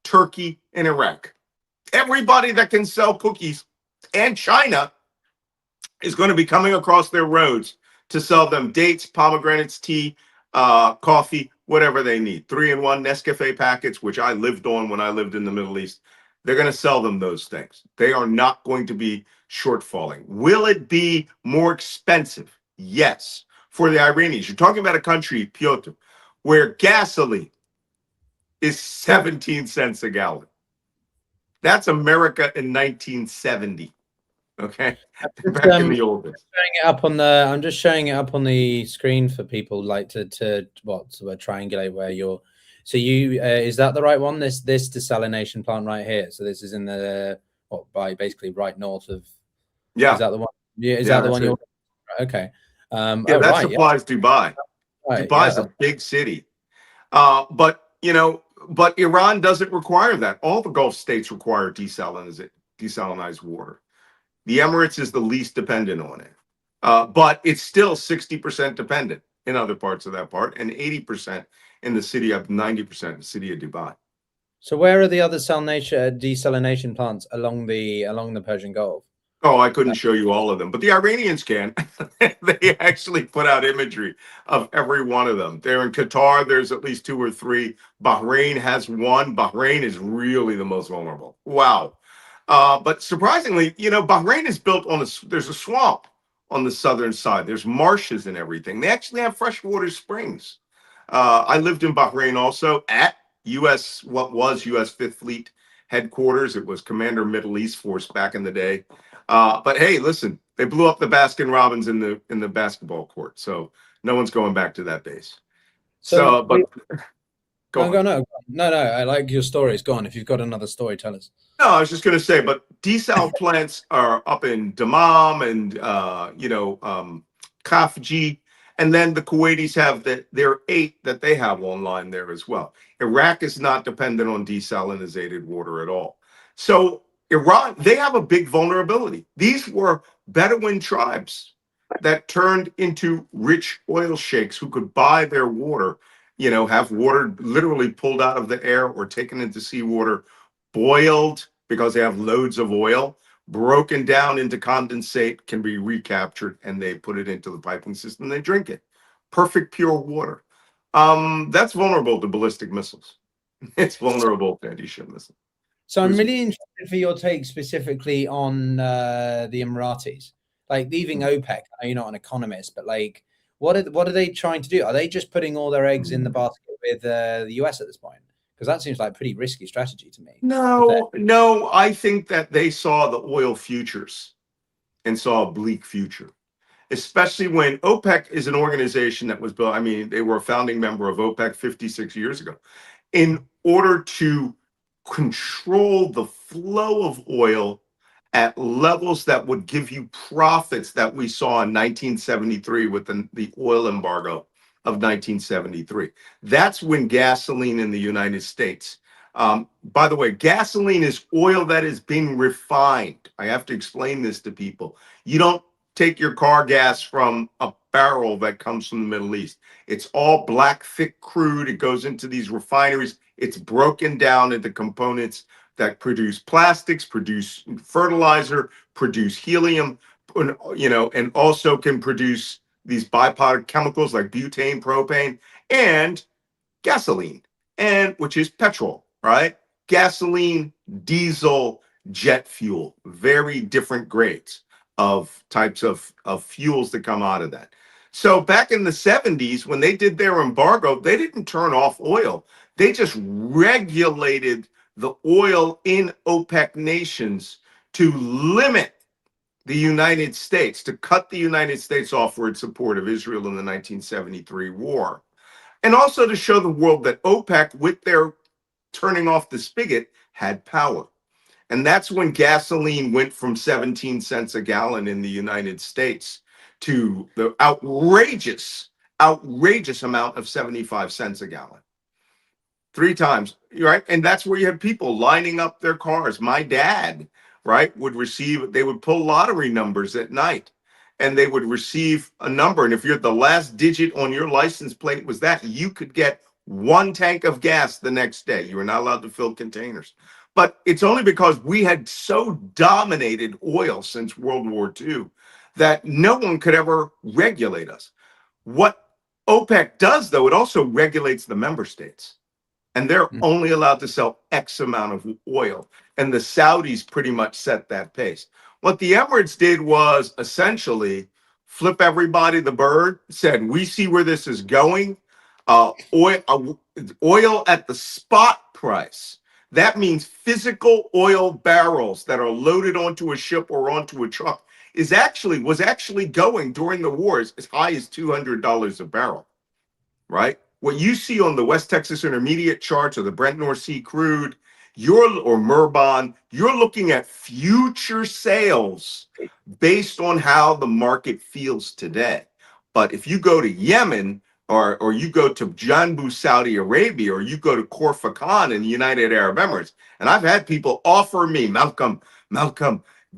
[SPEAKER 2] Turkey, and Iraq. Everybody that can sell cookies, and China, is going to be coming across their roads to sell them dates, pomegranates, tea, coffee, whatever they need. 3-in-1 Nescafe packets, which I lived on when I lived in the Middle East. They're going to sell them those things. They are not going to be shortfalling. Will it be more expensive? Yes. For the Iranians, you're talking about a country, Pyotr, where gasoline is 17 cents a gallon. That's America in 1970. Okay, back in the old days.
[SPEAKER 1] I'm just showing it up on the screen for people like to triangulate where you're. So is that the right one? This desalination plant right here. So this is in by basically right north of.
[SPEAKER 2] Yeah.
[SPEAKER 1] Is that the one? Yeah. Is that the one you're? Okay.
[SPEAKER 2] That supplies Dubai. Right, Dubai is a big city, but Iran doesn't require that. All the Gulf states require desalinized water. The Emirates is the least dependent on it, but it's still 60% dependent in other parts of that part, and 80% in the city of 90% in the city of Dubai.
[SPEAKER 1] So where are the other desalination plants along the Persian Gulf?
[SPEAKER 2] Oh, I couldn't show you all of them, but the Iranians can. They actually put out imagery of every one of them. They're in Qatar. There's at least 2 or 3. Bahrain has 1. Bahrain is really the most vulnerable. Wow. But surprisingly, Bahrain is built on there's a swamp on the southern side. There's marshes and everything. They actually have freshwater springs. I lived in Bahrain also at what was U.S. 5th Fleet headquarters. It was Commander Middle East Force back in the day. But hey, listen, they blew up the Baskin Robbins in the basketball court, so no one's going back to that base. So but
[SPEAKER 1] go on. No, I like your stories. Go on. If you've got another story, tell us.
[SPEAKER 2] No, I was just going to say, but desal plants are up in Dammam and Khafji, and then the Kuwaitis have there are 8 that they have online there as well. Iraq is not dependent on desalinated water at all. So Iran, they have a big vulnerability. These were Bedouin tribes that turned into rich oil sheikhs who could buy their water, have water literally pulled out of the air or taken into seawater, boiled because they have loads of oil, broken down into condensate, can be recaptured, and they put it into the piping system. They drink it. Perfect pure water. That's vulnerable to ballistic missiles. It's vulnerable to anti-ship missiles.
[SPEAKER 1] So I'm really interested for your take specifically on the Emiratis, like leaving OPEC. I know you're not an economist, but like, what are they trying to do? Are they just putting all their eggs in the basket with the US at this point? Because that seems like a pretty risky strategy to me.
[SPEAKER 2] No, I think that they saw the oil futures and saw a bleak future, especially when OPEC is an organization that was built. I mean, they were a founding member of OPEC 56 years ago in order to control the flow of oil at levels that would give you profits that we saw in 1973 with the oil embargo of 1973. That's when gasoline in the United States. By the way, gasoline is oil that is being refined. I have to explain this to people. You don't take your car gas from a barrel that comes from the Middle East. It's all black, thick crude. It goes into these refineries. It's broken down into components that produce plastics, produce fertilizer, produce helium, and also can produce these byproduct chemicals like butane, propane, and gasoline, and which is petrol, right? Gasoline, diesel, jet fuel, very different grades of types of fuels that come out of that. So back in the 70s, when they did their embargo, they didn't turn off oil. They just regulated the oil in OPEC nations to limit the United States, to cut the United States off for its support of Israel in the 1973 war. And also to show the world that OPEC, with their turning off the spigot, had power. And that's when gasoline went from 17 cents a gallon in the United States to the outrageous amount of 75 cents a gallon. 3 times, right? And that's where you have people lining up their cars. My dad, right, they would pull lottery numbers at night, and they would receive a number. And if you're the last digit on your license plate was that, you could get 1 tank of gas the next day. You were not allowed to fill containers. But it's only because we had so dominated oil since World War II that no one could ever regulate us. What OPEC does, though, it also regulates the member states. And they're only allowed to sell X amount of oil. And the Saudis pretty much set that pace. What the Emirates did was essentially flip everybody the bird, said, we see where this is going. Oil at the spot price. That means physical oil barrels that are loaded onto a ship or onto a truck was actually going during the wars as high as $200 a barrel, right? What you see on the West Texas Intermediate charts or the Brent North Sea crude, or Murban, you're looking at future sales based on how the market feels today. But if you go to Yemen, or you go to Janbu, Saudi Arabia, or you go to Corfacon in the United Arab Emirates, and I've had people offer me, Malcolm,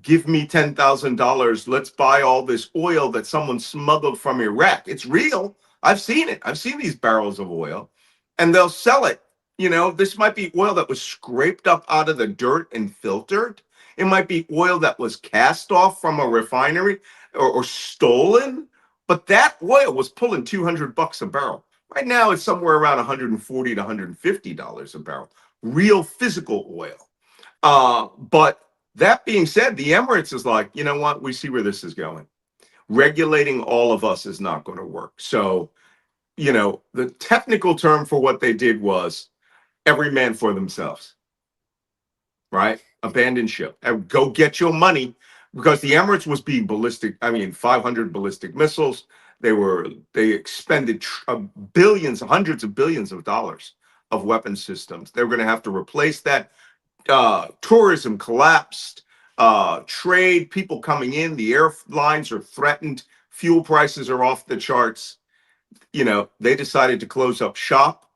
[SPEAKER 2] give me $10,000. Let's buy all this oil that someone smuggled from Iraq. It's real. I've seen it. I've seen these barrels of oil, and they'll sell it. This might be oil that was scraped up out of the dirt and filtered. It might be oil that was cast off from a refinery or stolen. But that oil was pulling $200 a barrel. Right now, it's somewhere around $140 to $150 a barrel. Real physical oil. But that being said, the Emirates is like, you know what? We see where this is going. Regulating all of us is not going to work. So, the technical term for what they did was every man for themselves, right? Abandon ship. Go get your money, because the Emirates was being 500 ballistic missiles. They expended billions, hundreds of billions of dollars of weapon systems. They were going to have to replace that. Tourism collapsed. Trade, people coming in, the airlines are threatened. Fuel prices are off the charts. They decided to close up shop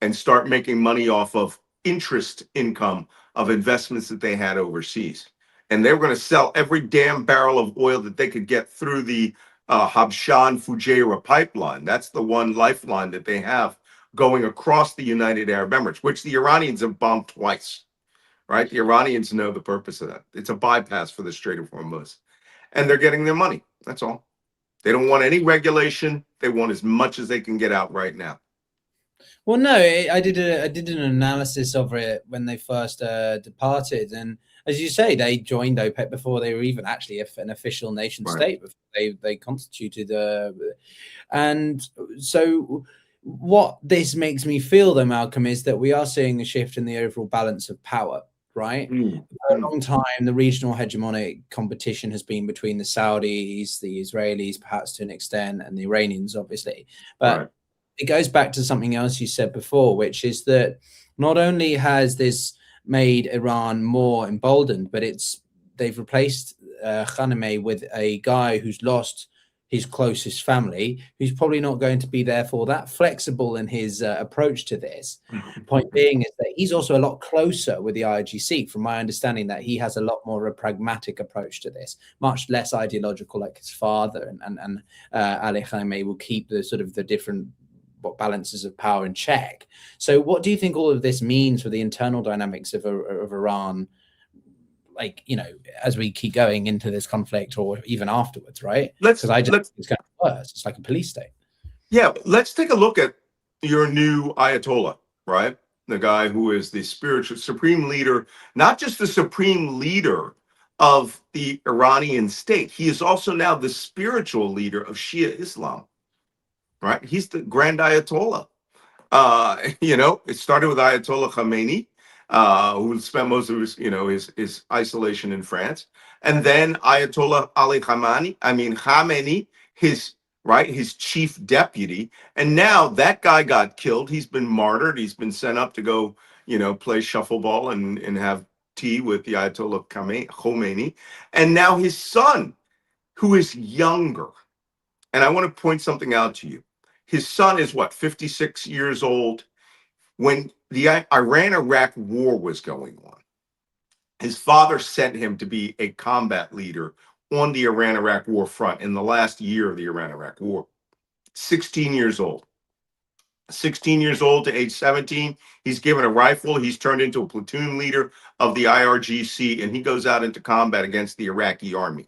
[SPEAKER 2] and start making money off of interest income of investments that they had overseas. And they were going to sell every damn barrel of oil that they could get through the Habshan-Fujairah pipeline. That's the one lifeline that they have going across the United Arab Emirates, which the Iranians have bombed twice, right? The Iranians know the purpose of that. It's a bypass for the Strait of Hormuz. And they're getting their money. That's all. They don't want any regulation. They want as much as they can get out right now.
[SPEAKER 1] Well, no, I did an analysis of it when they first departed, and as you say, they joined OPEC before they were even actually an official nation state. Before they constituted, and so what this makes me feel, though, Malcolm, is that we are seeing a shift in the overall balance of power. Right, for a long time, the regional hegemonic competition has been between the Saudis, the Israelis, perhaps to an extent, and the Iranians, obviously, but it goes back to something else you said before, which is that not only has this made Iran more emboldened, but they've replaced Khamenei with a guy who's lost his closest family, who's probably not going to be therefore that flexible in his approach to this. Point being is that he's also a lot closer with the IRGC, from my understanding, that he has a lot more of a pragmatic approach to this, much less ideological like his father, and Ali Khamenei will keep the sort of the different balances of power in check. So what do you think all of this means for the internal dynamics of Iran, like, you know, as we keep going into this conflict or even afterwards, right? Because I just think it's kind of worse. It's like a police state.
[SPEAKER 2] Yeah, let's take a look at your new Ayatollah, right? The guy who is the spiritual supreme leader, not just the supreme leader of the Iranian state. He is also now the spiritual leader of Shia Islam, right? He's the Grand Ayatollah. You know, it started with Ayatollah Khamenei, who spent most of his, you know, his isolation in France, and then Ayatollah Ali Khamenei, his chief deputy, and now that guy got killed. He's been martyred. He's been sent up to go, you know, play shuffleball and have tea with the Ayatollah Khomeini, and now his son, who is younger. And I want to point something out to you. His son is what, 56 years old? When the Iran-Iraq war was going on, his father sent him to be a combat leader on the Iran-Iraq war front in the last year of the Iran-Iraq war. 16 years old. 16 years old to age 17, he's given a rifle. He's turned into a platoon leader of the IRGC, and he goes out into combat against the Iraqi army.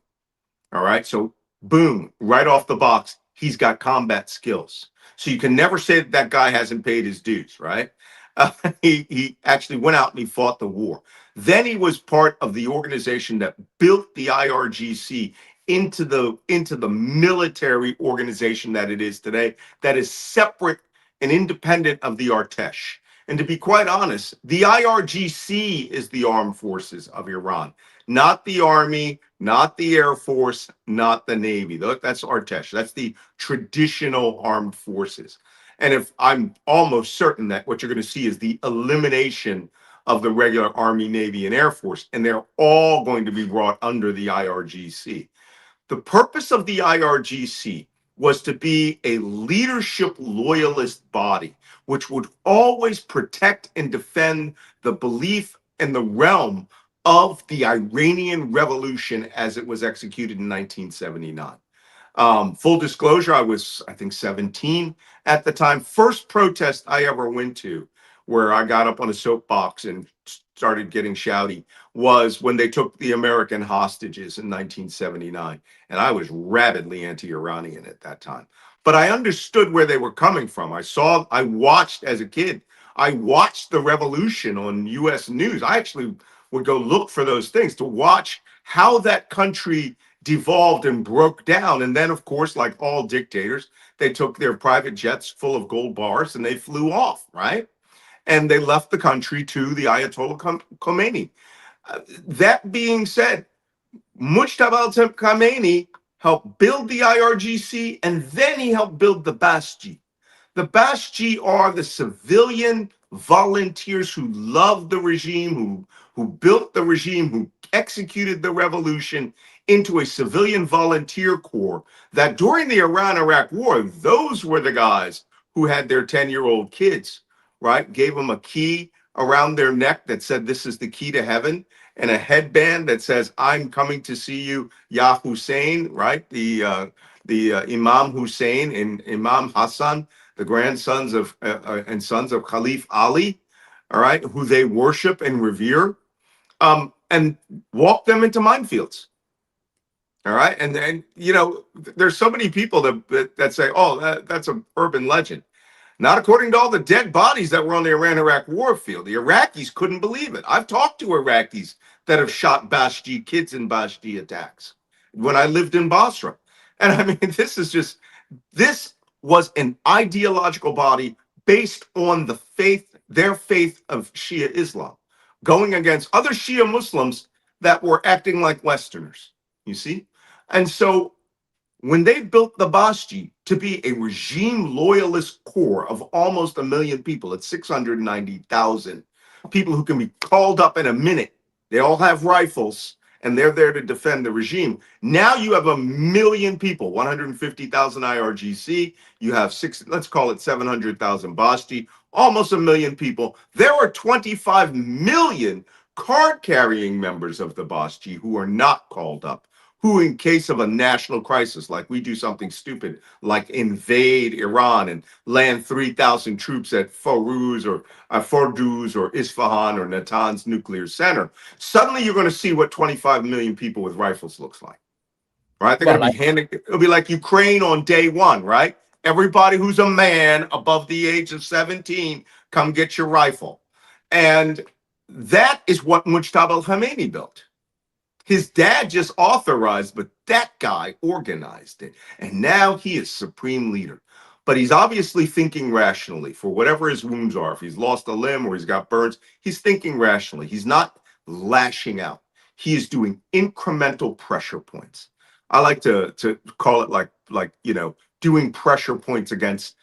[SPEAKER 2] All right, so boom, right off the box, he's got combat skills. So you can never say that that guy hasn't paid his dues, right? He actually went out and he fought the war. Then he was part of the organization that built the IRGC into the military organization that it is today, that is separate and independent of the Artesh. And to be quite honest, the IRGC is the armed forces of Iran, not the army, not the Air Force, not the Navy. That's Artesh. That's the traditional armed forces. And if I'm almost certain that what you're going to see is the elimination of the regular Army, Navy, and Air Force, and they're all going to be brought under the IRGC. The purpose of the IRGC was to be a leadership loyalist body, which would always protect and defend the belief and the realm of the Iranian Revolution as it was executed in 1979. Full disclosure, I was, I think, 17 at the time. First protest I ever went to, where I got up on a soapbox and started getting shouty, was when they took the American hostages in 1979. And I was rabidly anti-Iranian at that time. But I understood where they were coming from. I watched as a kid, I watched the revolution on US News. I actually would go look for those things to watch how that country devolved and broke down. And then, of course, like all dictators, they took their private jets full of gold bars and they flew off, right? And they left the country to the Ayatollah Khomeini. That being said, Mujtaba Khomeini helped build the IRGC, and then he helped build the Basji. The Basji are the civilian volunteers who loved the regime, who built the regime, who executed the revolution into a civilian volunteer corps that during the Iran-Iraq war, those were the guys who had their 10-year-old kids, right? Gave them a key around their neck that said, "This is the key to heaven," and a headband that says, "I'm coming to see you, Ya Hussein," right? The Imam Hussein and Imam Hassan, the grandsons of and sons of Khalif Ali, all right, who they worship and revere, and walk them into minefields. All right, and you know, there's so many people that say, "Oh, that's an urban legend." Not according to all the dead bodies that were on the Iran-Iraq war field. The Iraqis couldn't believe it. I've talked to Iraqis that have shot Basji kids in Basji attacks when I lived in Basra. And I mean, this was an ideological body based on the faith, their faith of Shia Islam, going against other Shia Muslims that were acting like Westerners, you see? And so when they built the Basji to be a regime loyalist corps of almost 1 million people, it's 690,000 people who can be called up in a minute. They all have rifles and they're there to defend the regime. Now you have 1 million people, 150,000 IRGC. You have let's call it 700,000 Basti, almost 1 million people. There are 25 million card-carrying members of the Basti who are not called up, who in case of a national crisis, like we do something stupid, like invade Iran and land 3,000 troops at Fordouz or Isfahan or Natanz nuclear center, suddenly you're going to see what 25 million people with rifles looks like, right? They're going to be handing, it'll be like Ukraine on day one, right? Everybody who's a man above the age of 17, come get your rifle. And that is what Mujtaba al-Khamenei built. His dad just authorized, but that guy organized it. And now he is supreme leader. But he's obviously thinking rationally for whatever his wounds are. If he's lost a limb or he's got burns, he's thinking rationally. He's not lashing out. He is doing incremental pressure points. I like to call it like doing pressure points against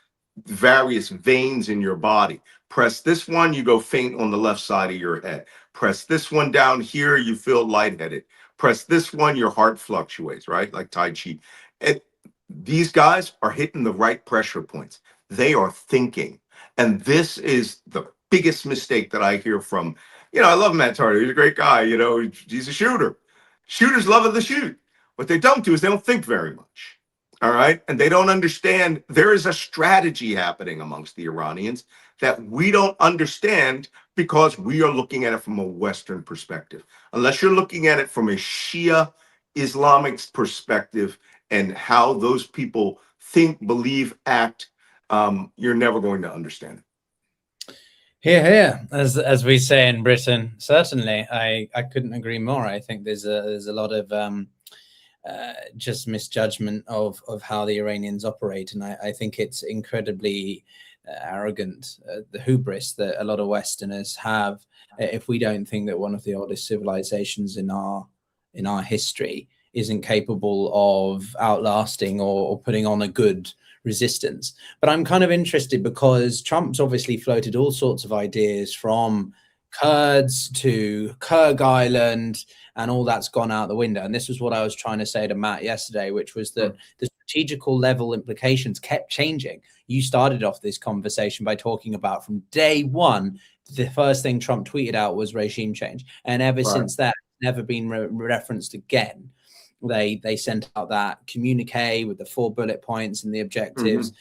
[SPEAKER 2] various veins in your body. Press this one, you go faint on the left side of your head. Press this one down here, you feel lightheaded. Press this one, your heart fluctuates, right? Like Tai Chi. And these guys are hitting the right pressure points. They are thinking. And this is the biggest mistake that I hear from, I love Matt Tarter. He's a great guy. He's a shooter. Shooters love to shoot. What they don't do is they don't think very much. All right. And they don't understand there is a strategy happening amongst the Iranians that we don't understand because we are looking at it from a Western perspective. Unless you're looking at it from a Shia Islamic perspective and how those people think, believe, act, you're never going to understand it.
[SPEAKER 1] Here, as we say in Britain, certainly. I couldn't agree more. I think there's a lot of just misjudgment of how the Iranians operate, and I think it's incredibly arrogant, the hubris that a lot of Westerners have. If we don't think that one of the oldest civilizations in our history isn't capable of outlasting or putting on a good resistance. But I'm kind of interested because Trump's obviously floated all sorts of ideas, from Kurds to Kurg Island, and all that's gone out the window. And this was what I was trying to say to Matt yesterday, which was that the strategical level implications kept changing. You started off this conversation by talking about, from day one, the first thing Trump tweeted out was regime change. And ever since that, never been referenced again. They sent out that communique with the 4 bullet points and the objectives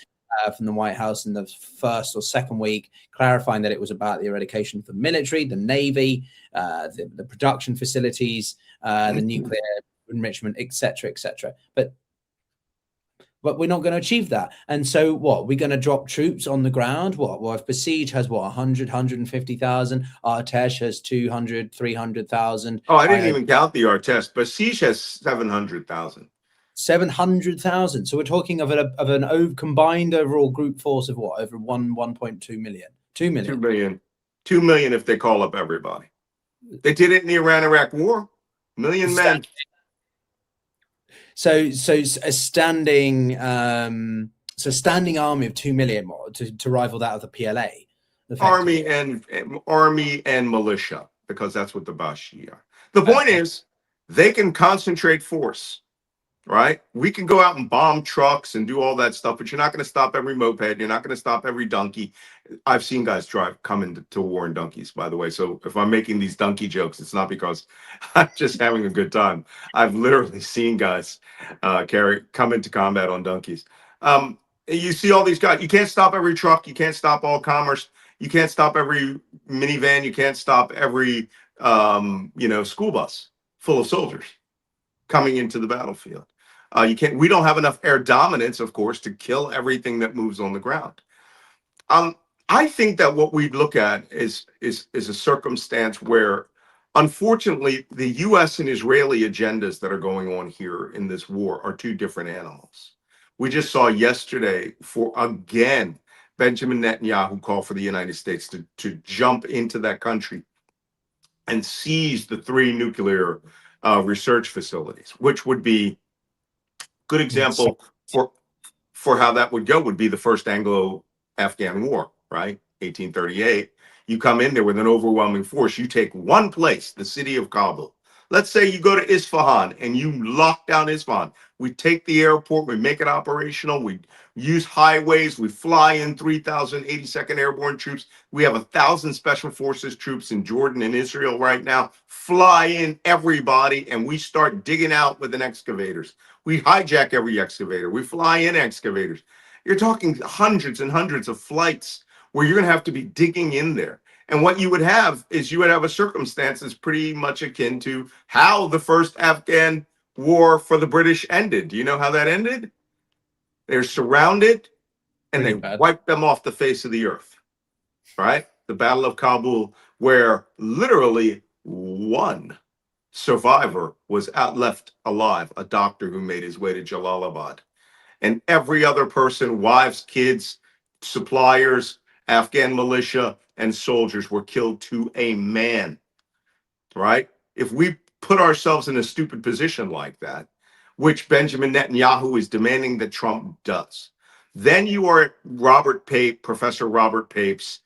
[SPEAKER 1] from the White House in the first or second week, clarifying that it was about the eradication of the military, the Navy, the production facilities, the nuclear enrichment, etc., etc. But we're not going to achieve that. And so what? We're going to drop troops on the ground? What? Well, if Besiege has 100, 150,000, Artesh has 200, 300,000.
[SPEAKER 2] Oh, I didn't even count the Artesh. Besiege has 700,000.
[SPEAKER 1] 700,000. So we're talking of an combined overall group force of what? Over 1.2 million. 2 million.
[SPEAKER 2] 2 million. 2 million if they call up everybody. They did it in the Iran-Iraq war. Million men.
[SPEAKER 1] So a standing army of 2 million more to rival that of the PLA.
[SPEAKER 2] Army and militia, because that's what the Bashi are. The point is, they can concentrate force. Right? We can go out and bomb trucks and do all that stuff, but you're not going to stop every moped. You're not going to stop every donkey. I've seen guys come into war in donkeys, by the way. So if I'm making these donkey jokes, it's not because I'm just having a good time. I've literally seen guys come into combat on donkeys. You see all these guys. You can't stop every truck. You can't stop all commerce. You can't stop every minivan. You can't stop every school bus full of soldiers coming into the battlefield. We don't have enough air dominance, of course, to kill everything that moves on the ground. I think that what we look at is a circumstance where, unfortunately, the U.S. and Israeli agendas that are going on here in this war are two different animals. We just saw yesterday, again, Benjamin Netanyahu called for the United States to jump into that country and seize the 3 nuclear research facilities, which would be good example for how that would go. Would be the first Anglo-Afghan war, right? 1838. You come in there with an overwhelming force. You take one place, the city of Kabul. Let's say you go to Isfahan and you lock down Isfahan. We take the airport, we make it operational, we use highways, we fly in 3,000 82nd Airborne troops. We have 1,000 Special Forces troops in Jordan and Israel right now. Fly in everybody and we start digging out with an excavators. We hijack every excavator. We fly in excavators. You're talking hundreds and hundreds of flights where you're going to have to be digging in there. And what you would have is you would have a circumstance that's pretty much akin to how the first Afghan war for the British ended. Do you know how that ended? They're surrounded and they wiped them off the face of the earth, right? The Battle of Kabul, where literally one survivor was left alive, a doctor who made his way to Jalalabad. And every other person, wives, kids, suppliers, Afghan militia, and soldiers were killed to a man, right? If we put ourselves in a stupid position like that, which Benjamin Netanyahu is demanding that Trump does, then you are at Robert Pape, Professor Robert Pape's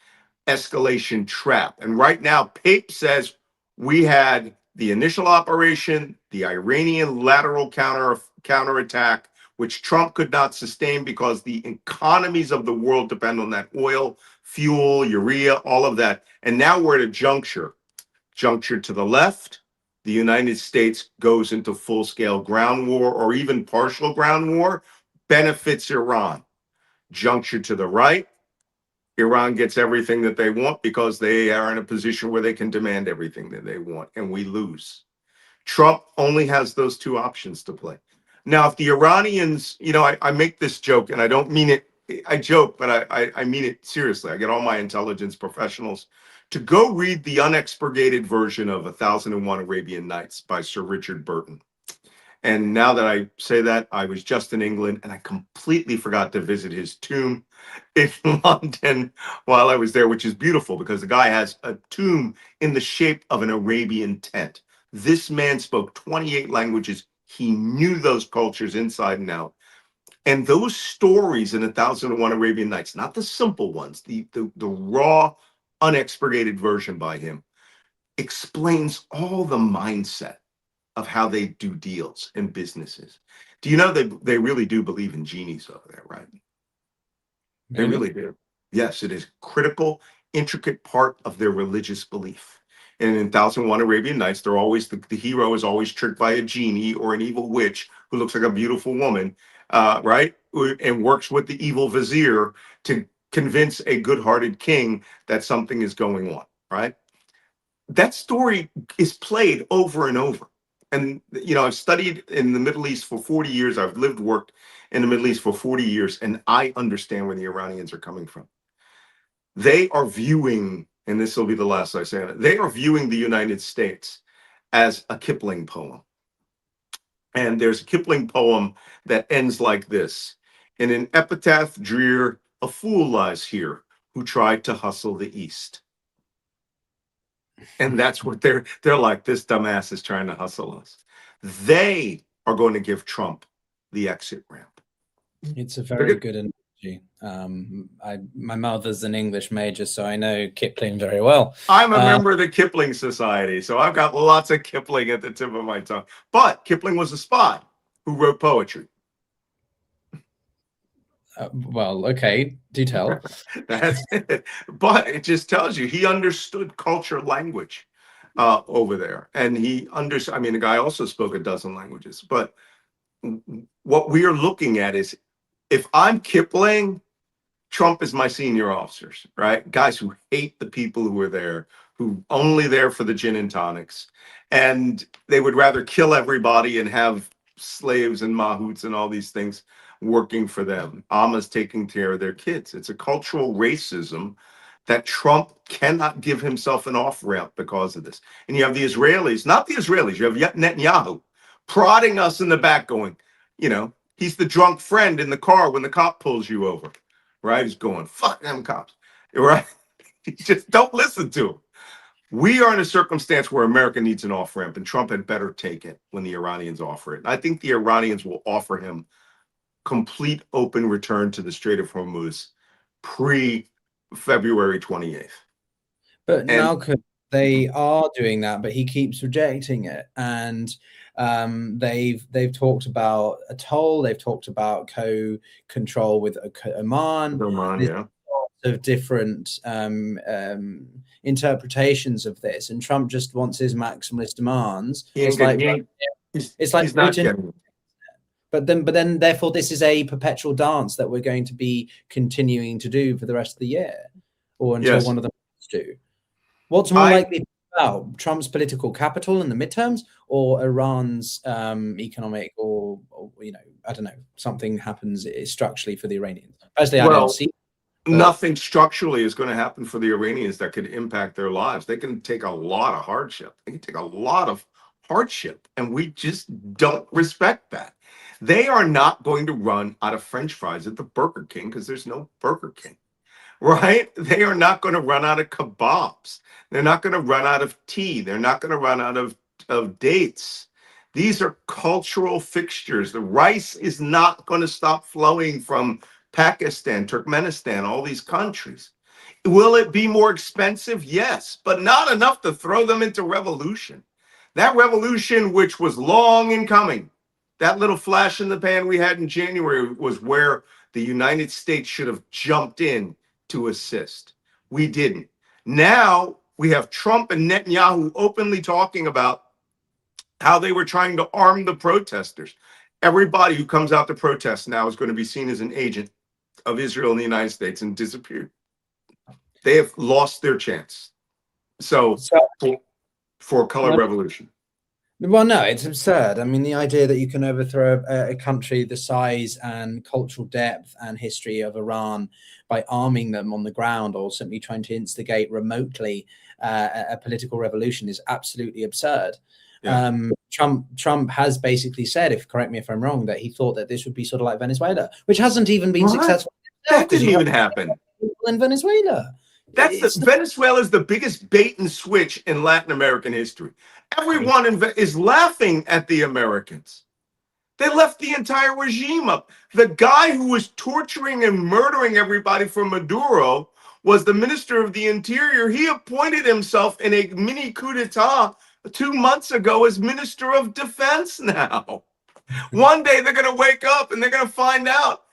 [SPEAKER 2] escalation trap. And right now, Pape says we had the initial operation, the Iranian lateral counterattack, which Trump could not sustain because the economies of the world depend on that oil, fuel, urea, all of that. And now we're at a juncture to the left. The United States goes into full-scale ground war or even partial ground war, benefits Iran. Juncture to the right, Iran gets everything that they want because they are in a position where they can demand everything that they want, and we lose. Trump only has those two options to play. Now, if the Iranians, I make this joke, and I don't mean it, I joke, but I mean it seriously. I get all my intelligence professionals to go read the unexpurgated version of 1001 Arabian Nights by Sir Richard Burton. And now that I say that, I was just in England and I completely forgot to visit his tomb in London while I was there, which is beautiful because the guy has a tomb in the shape of an Arabian tent. This man spoke 28 languages. He knew those cultures inside and out. And those stories in 1001 Arabian Nights, not the simple ones, the raw, unexpurgated version by him, explains all the mindset of how they do deals and businesses. Do you know they really do believe in genies over there, right? They really do. Yes, it is a critical, intricate part of their religious belief. And in 1001 Arabian Nights, they're always the hero is always tricked by a genie or an evil witch who looks like a beautiful woman, right? And works with the evil vizier to convince a good-hearted king that something is going on, right? That story is played over and over. And, I've studied in the Middle East for 40 years. I've worked in the Middle East for 40 years, and I understand where the Iranians are coming from. They are viewing, and this will be the last I say on it, they are viewing the United States as a Kipling poem. And there's a Kipling poem that ends like this. In an epitaph drear, a fool lies here who tried to hustle the East. And that's what they're like, this dumbass is trying to hustle us. They are going to give Trump the exit ramp.
[SPEAKER 1] It's a very good analogy. My mother's an English major, so I know Kipling very well.
[SPEAKER 2] I'm a member of the Kipling Society, so I've got lots of Kipling at the tip of my tongue. But Kipling was a spy who wrote poetry.
[SPEAKER 1] Well, okay, do tell.
[SPEAKER 2] That's it. But it just tells you he understood culture, language over there. And he understood, the guy also spoke a dozen languages. But what we are looking at is, if I'm Kipling, Trump is my senior officers, right? Guys who hate the people who are there, who only there for the gin and tonics. And they would rather kill everybody and have slaves and mahouts and all these things working for them. Amma's taking care of their kids. It's a cultural racism that Trump cannot give himself an off-ramp because of this. And you have the Israelis, not the Israelis, you have Netanyahu prodding us in the back going, he's the drunk friend in the car when the cop pulls you over, right? He's going, fuck them cops, right? Just don't listen to him. We are in a circumstance where America needs an off-ramp, and Trump had better take it when the Iranians offer it. And I think the Iranians will offer him complete open return to the Strait of Hormuz pre-February 28th.
[SPEAKER 1] But
[SPEAKER 2] And
[SPEAKER 1] now they are doing that, but he keeps rejecting it. And they've talked about a toll, they've talked about co-control with Oman.
[SPEAKER 2] Oman,
[SPEAKER 1] There's
[SPEAKER 2] yeah.
[SPEAKER 1] lots of different interpretations of this, and Trump just wants his maximalist demands. It's like
[SPEAKER 2] He's not getting it.
[SPEAKER 1] But then, therefore, this is a perpetual dance that we're going to be continuing to do for the rest of the year, or until one of them do. What's more likely about Trump's political capital in the midterms, or Iran's economic, or I don't know, something happens structurally for the Iranians? Personally, I don't see.
[SPEAKER 2] Nothing structurally is going to happen for the Iranians that could impact their lives. They can take a lot of hardship. They can take a lot of hardship, and we just don't respect that. They are not going to run out of French fries at the Burger King because there's no Burger King, right? They are not going to run out of kebabs. They're not going to run out of tea. They're not going to run out of dates. These are cultural fixtures. The rice is not going to stop flowing from Pakistan, Turkmenistan, all these countries. Will it be more expensive? Yes, but not enough to throw them into revolution. That revolution, which was long in coming, that little flash in the pan we had in January was where the United States should have jumped in to assist. We didn't. Now we have Trump and Netanyahu openly talking about how they were trying to arm the protesters. Everybody who comes out to protest now is going to be seen as an agent of Israel in the United States and disappeared. They have lost their chance. So for a color revolution.
[SPEAKER 1] Well, no, it's absurd. I mean, the idea that you can overthrow a country the size and cultural depth and history of Iran by arming them on the ground or simply trying to instigate remotely a political revolution is absolutely absurd. Yeah. Trump has basically said, correct me if I'm wrong, that he thought that this would be sort of like Venezuela, which hasn't even been successful.
[SPEAKER 2] That didn't even happen
[SPEAKER 1] in Venezuela.
[SPEAKER 2] Venezuela is the biggest bait and switch in Latin American history. Everyone is laughing at the Americans. They left the entire regime up. The guy who was torturing and murdering everybody from Maduro was the Minister of the Interior. He appointed himself in a mini coup d'etat 2 months ago as Minister of Defense now. One day they're going to wake up and they're going to find out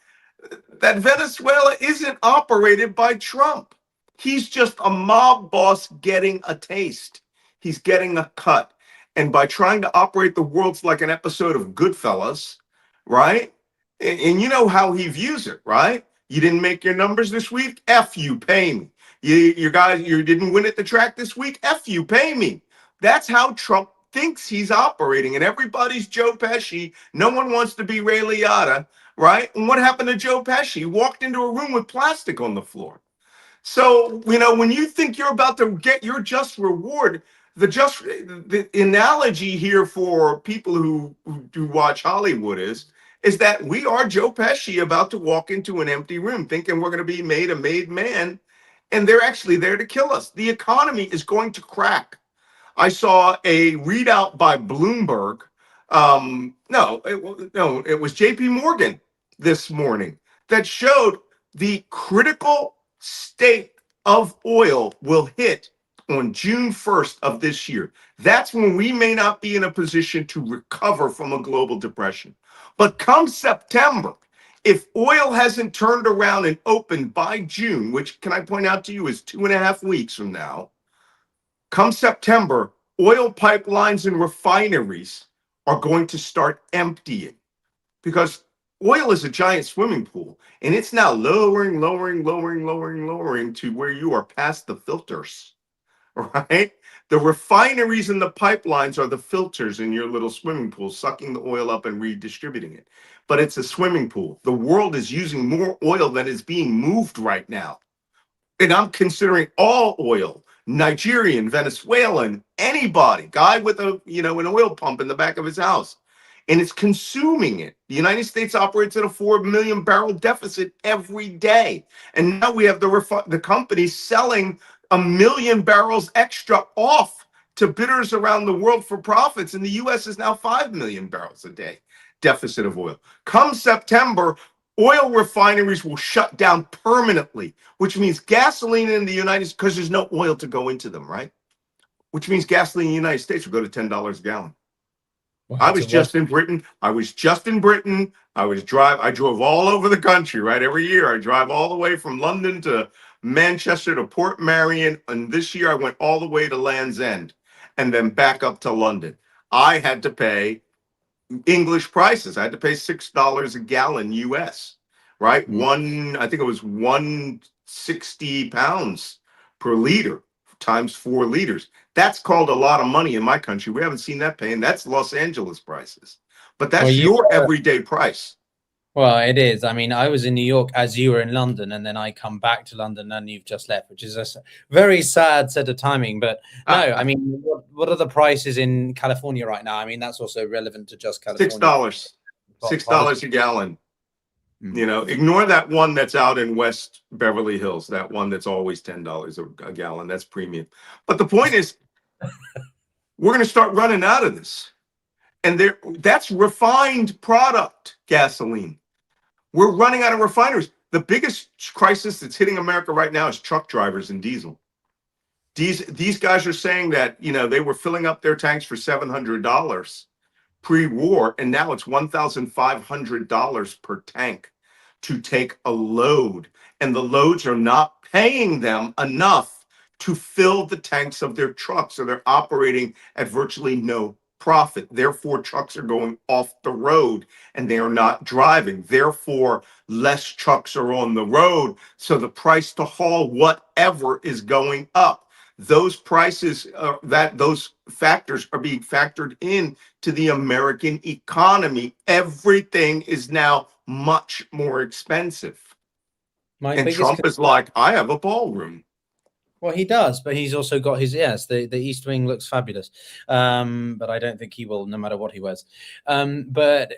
[SPEAKER 2] that Venezuela isn't operated by Trump. He's just a mob boss getting a taste. He's getting a cut. And by trying to operate the world like an episode of Goodfellas, right? And you know how he views it, right? You didn't make your numbers this week? F you, pay me. You didn't win at the track this week? F you, pay me. That's how Trump thinks he's operating. And everybody's Joe Pesci. No one wants to be Ray Liotta, right? And what happened to Joe Pesci? He walked into a room with plastic on the floor. So, when you think you're about to get your just reward, the analogy here for people who do watch Hollywood is that we are Joe Pesci about to walk into an empty room thinking we're going to be made a made man, and they're actually there to kill us. The economy is going to crack. I saw a readout by Bloomberg. It was JP Morgan this morning that showed the critical state of oil will hit on June 1st of this year. That's when we may not be in a position to recover from a global depression. But come September, if oil hasn't turned around and opened by June, which can I point out to you is 2.5 weeks from now, come September, oil pipelines and refineries are going to start emptying because oil is a giant swimming pool, and it's now lowering to where you are past the filters, right? The refineries and the pipelines are the filters in your little swimming pool, sucking the oil up and redistributing it. But it's a swimming pool. The world is using more oil than is being moved right now. And I'm considering all oil, Nigerian, Venezuelan, anybody, guy with an oil pump in the back of his house. And it's consuming it. The United States operates at a 4 million barrel deficit every day. And now we have the companies selling 1 million barrels extra off to bidders around the world for profits. And the U.S. is now 5 million barrels a day deficit of oil. Come September, Oil refineries will shut down permanently, which means gasoline in the United States, because there's no oil to go into them, right? Which means gasoline in the United States will go to $10 a gallon. I was just in Britain. I drove all over the country, right? Every year I drive all the way from London to Manchester to Port Marion. And this year I went all the way to Land's End and then back up to London. I had to pay English prices. I had to pay $6 a gallon US, right? I think it was 160 pounds per liter times 4 liters. That's called a lot of money in my country. We haven't seen that paying. That's Los Angeles prices. But that's your everyday price.
[SPEAKER 1] Well, it is. I mean, I was in New York as you were in London, and then I come back to London and you've just left, which is a very sad set of timing. But no, I mean, what are the prices in California right now? I mean, that's also relevant to just California.
[SPEAKER 2] $6 a gallon. You know, ignore that one that's out in West Beverly Hills, that one that's always $10 a gallon. That's premium. But the point is, we're going to start running out of this. And that's refined product gasoline. We're running out of refineries. The biggest crisis that's hitting America right now is truck drivers and diesel. These guys are saying that, you know, they were filling up their tanks for $700 pre-war, and now it's $1,500 per tank to take a load. And the loads are not paying them enough to fill the tanks of their trucks, so they're operating at virtually no profit. Therefore, trucks are going off the road and they are not driving. Therefore, less trucks are on the road. So the price to haul whatever is going up. Those prices, those factors are being factored in to the American economy. Everything is now much more expensive. And Trump is like, I have a ballroom.
[SPEAKER 1] Well, he does, but he's also got his, the East Wing looks fabulous. But I don't think he will, no matter what he wears. But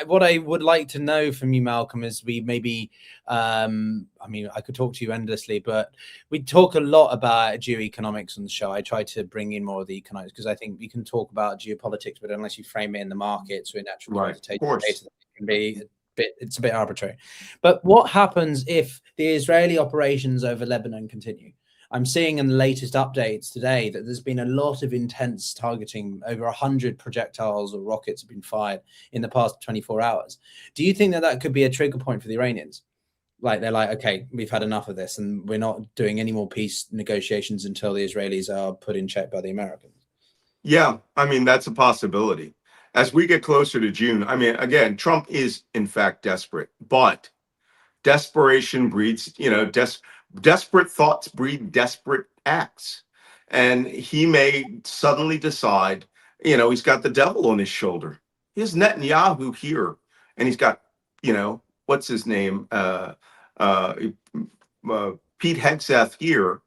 [SPEAKER 1] what I would like to know from you, Malcolm, is we maybe, I mean, I could talk to you endlessly, but we talk a lot about geoeconomics on the show. I try to bring in more of the economics because I think we can talk about geopolitics, but unless you frame it in the markets or in natural quantitative data, it can be it's a bit arbitrary. But what happens if the Israeli operations over Lebanon continue? I'm seeing in the latest updates today that there's been a lot of intense targeting. Over 100 projectiles or rockets have been fired in the past 24 hours. Do you think that that could be a trigger point for the Iranians? Like, they're like, okay, we've had enough of this and we're not doing any more peace negotiations until the Israelis are put in check by the Americans?
[SPEAKER 2] Yeah, I mean, that's a possibility. As we get closer to June, I mean, again, Trump is in fact desperate, but desperation breeds, you know, desperate thoughts breed desperate acts. And he may suddenly decide, you know, he's got the devil on his shoulder. He has Netanyahu here, and he's got, you know, what's his name? Pete Hegseth here,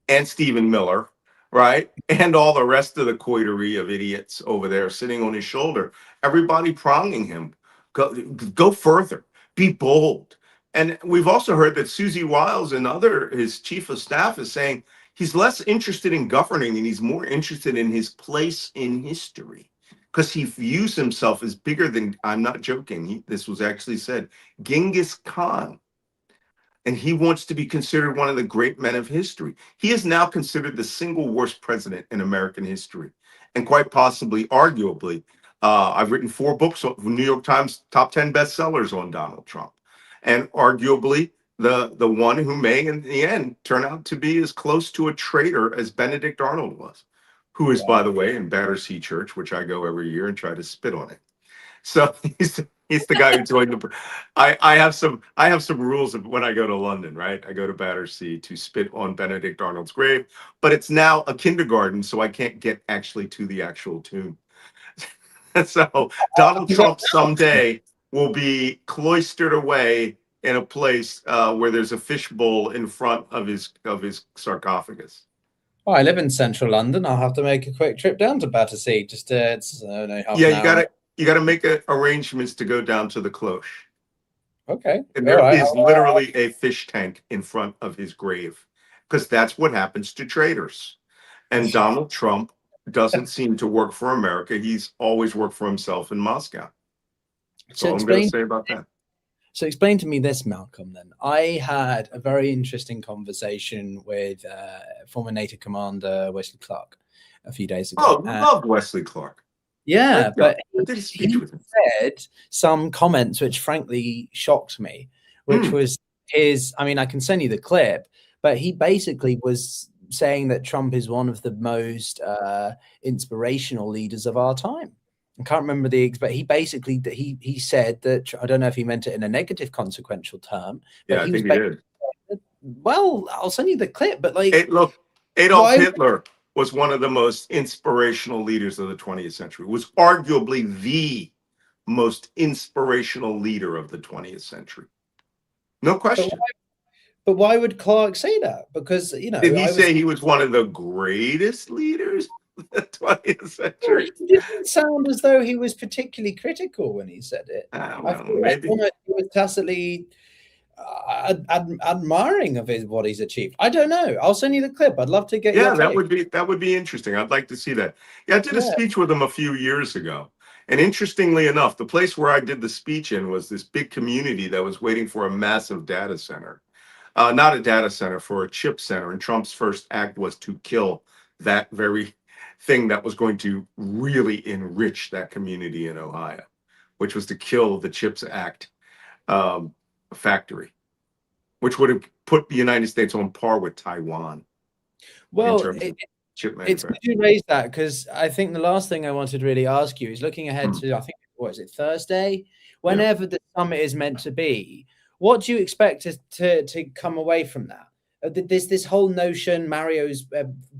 [SPEAKER 2] and Stephen Miller, right? And all the rest of the coterie of idiots over there sitting on his shoulder. Everybody pronging him. Go further. Be bold. And we've also heard that Susie Wiles and his chief of staff is saying he's less interested in governing and he's more interested in his place in history, because he views himself as bigger than, I'm not joking, this was actually said, Genghis Khan. And he wants to be considered one of the great men of history. He is now considered the single worst president in American history. And quite possibly, arguably, I've written 4 books, New York Times top 10 bestsellers on Donald Trump. And arguably the one who may in the end turn out to be as close to a traitor as Benedict Arnold was, who is, by the way, in Battersea Church, which I go every year and try to spit on it. So he's the guy who joined the. I have some rules of when I go to London, right? I go to Battersea to spit on Benedict Arnold's grave, but it's now a kindergarten, so I can't get actually to the actual tune. So Donald Trump someday will be cloistered away in a place where there's a fishbowl in front of his sarcophagus.
[SPEAKER 1] Oh, I live in central London. I'll have to make a quick trip down to Battersea. Just it's half an hour.
[SPEAKER 2] You gotta make arrangements to go down to the cloche.
[SPEAKER 1] Okay.
[SPEAKER 2] And there is literally a fish tank in front of his grave, because that's what happens to traitors. And Donald Trump doesn't seem to work for America. He's always worked for himself in Moscow. That's all I'm going to say about that.
[SPEAKER 1] So explain to me this, Malcolm, then. I had a very interesting conversation with former NATO commander Wesley Clark a few days ago.
[SPEAKER 2] Oh, love Wesley Clark.
[SPEAKER 1] Yeah, but
[SPEAKER 2] I did a speech
[SPEAKER 1] he
[SPEAKER 2] with him.
[SPEAKER 1] said some comments which frankly shocked me, which was his, I mean, I can send you the clip, but he basically was saying that Trump is one of the most inspirational leaders of our time. I can't remember but he basically he said that, I don't know if he meant it in a negative consequential term, but
[SPEAKER 2] Yeah, I think he did.
[SPEAKER 1] Well, I'll send you the clip, but like,
[SPEAKER 2] Hey, look, Adolf Hitler was one of the most inspirational leaders of the 20th century, was arguably the most inspirational leader of the 20th century. No question.
[SPEAKER 1] But why would Clark say that? Because, you know,
[SPEAKER 2] did he say he was one of the greatest leaders of the 20th century?
[SPEAKER 1] It didn't sound as though he was particularly critical when he said it. I feel
[SPEAKER 2] maybe
[SPEAKER 1] like he was tacitly admiring of what he's achieved. I don't know. I'll send you the clip. I'd love to get your take.
[SPEAKER 2] that would be interesting. I'd like to see that. Yeah, I did a speech with him a few years ago. And interestingly enough, the place where I did the speech in was this big community that was waiting for a massive data center. Not a data center, for a chip center. And Trump's first act was to kill that very thing that was going to really enrich that community in Ohio, which was to kill the CHIPS Act factory, which would have put the United States on par with Taiwan.
[SPEAKER 1] Well, it's good you raised that, because I think the last thing I wanted to really ask you is, looking ahead to, I think, what is it, Thursday? Whenever the summit is meant to be, what do you expect to come away from that? This whole notion, Mario's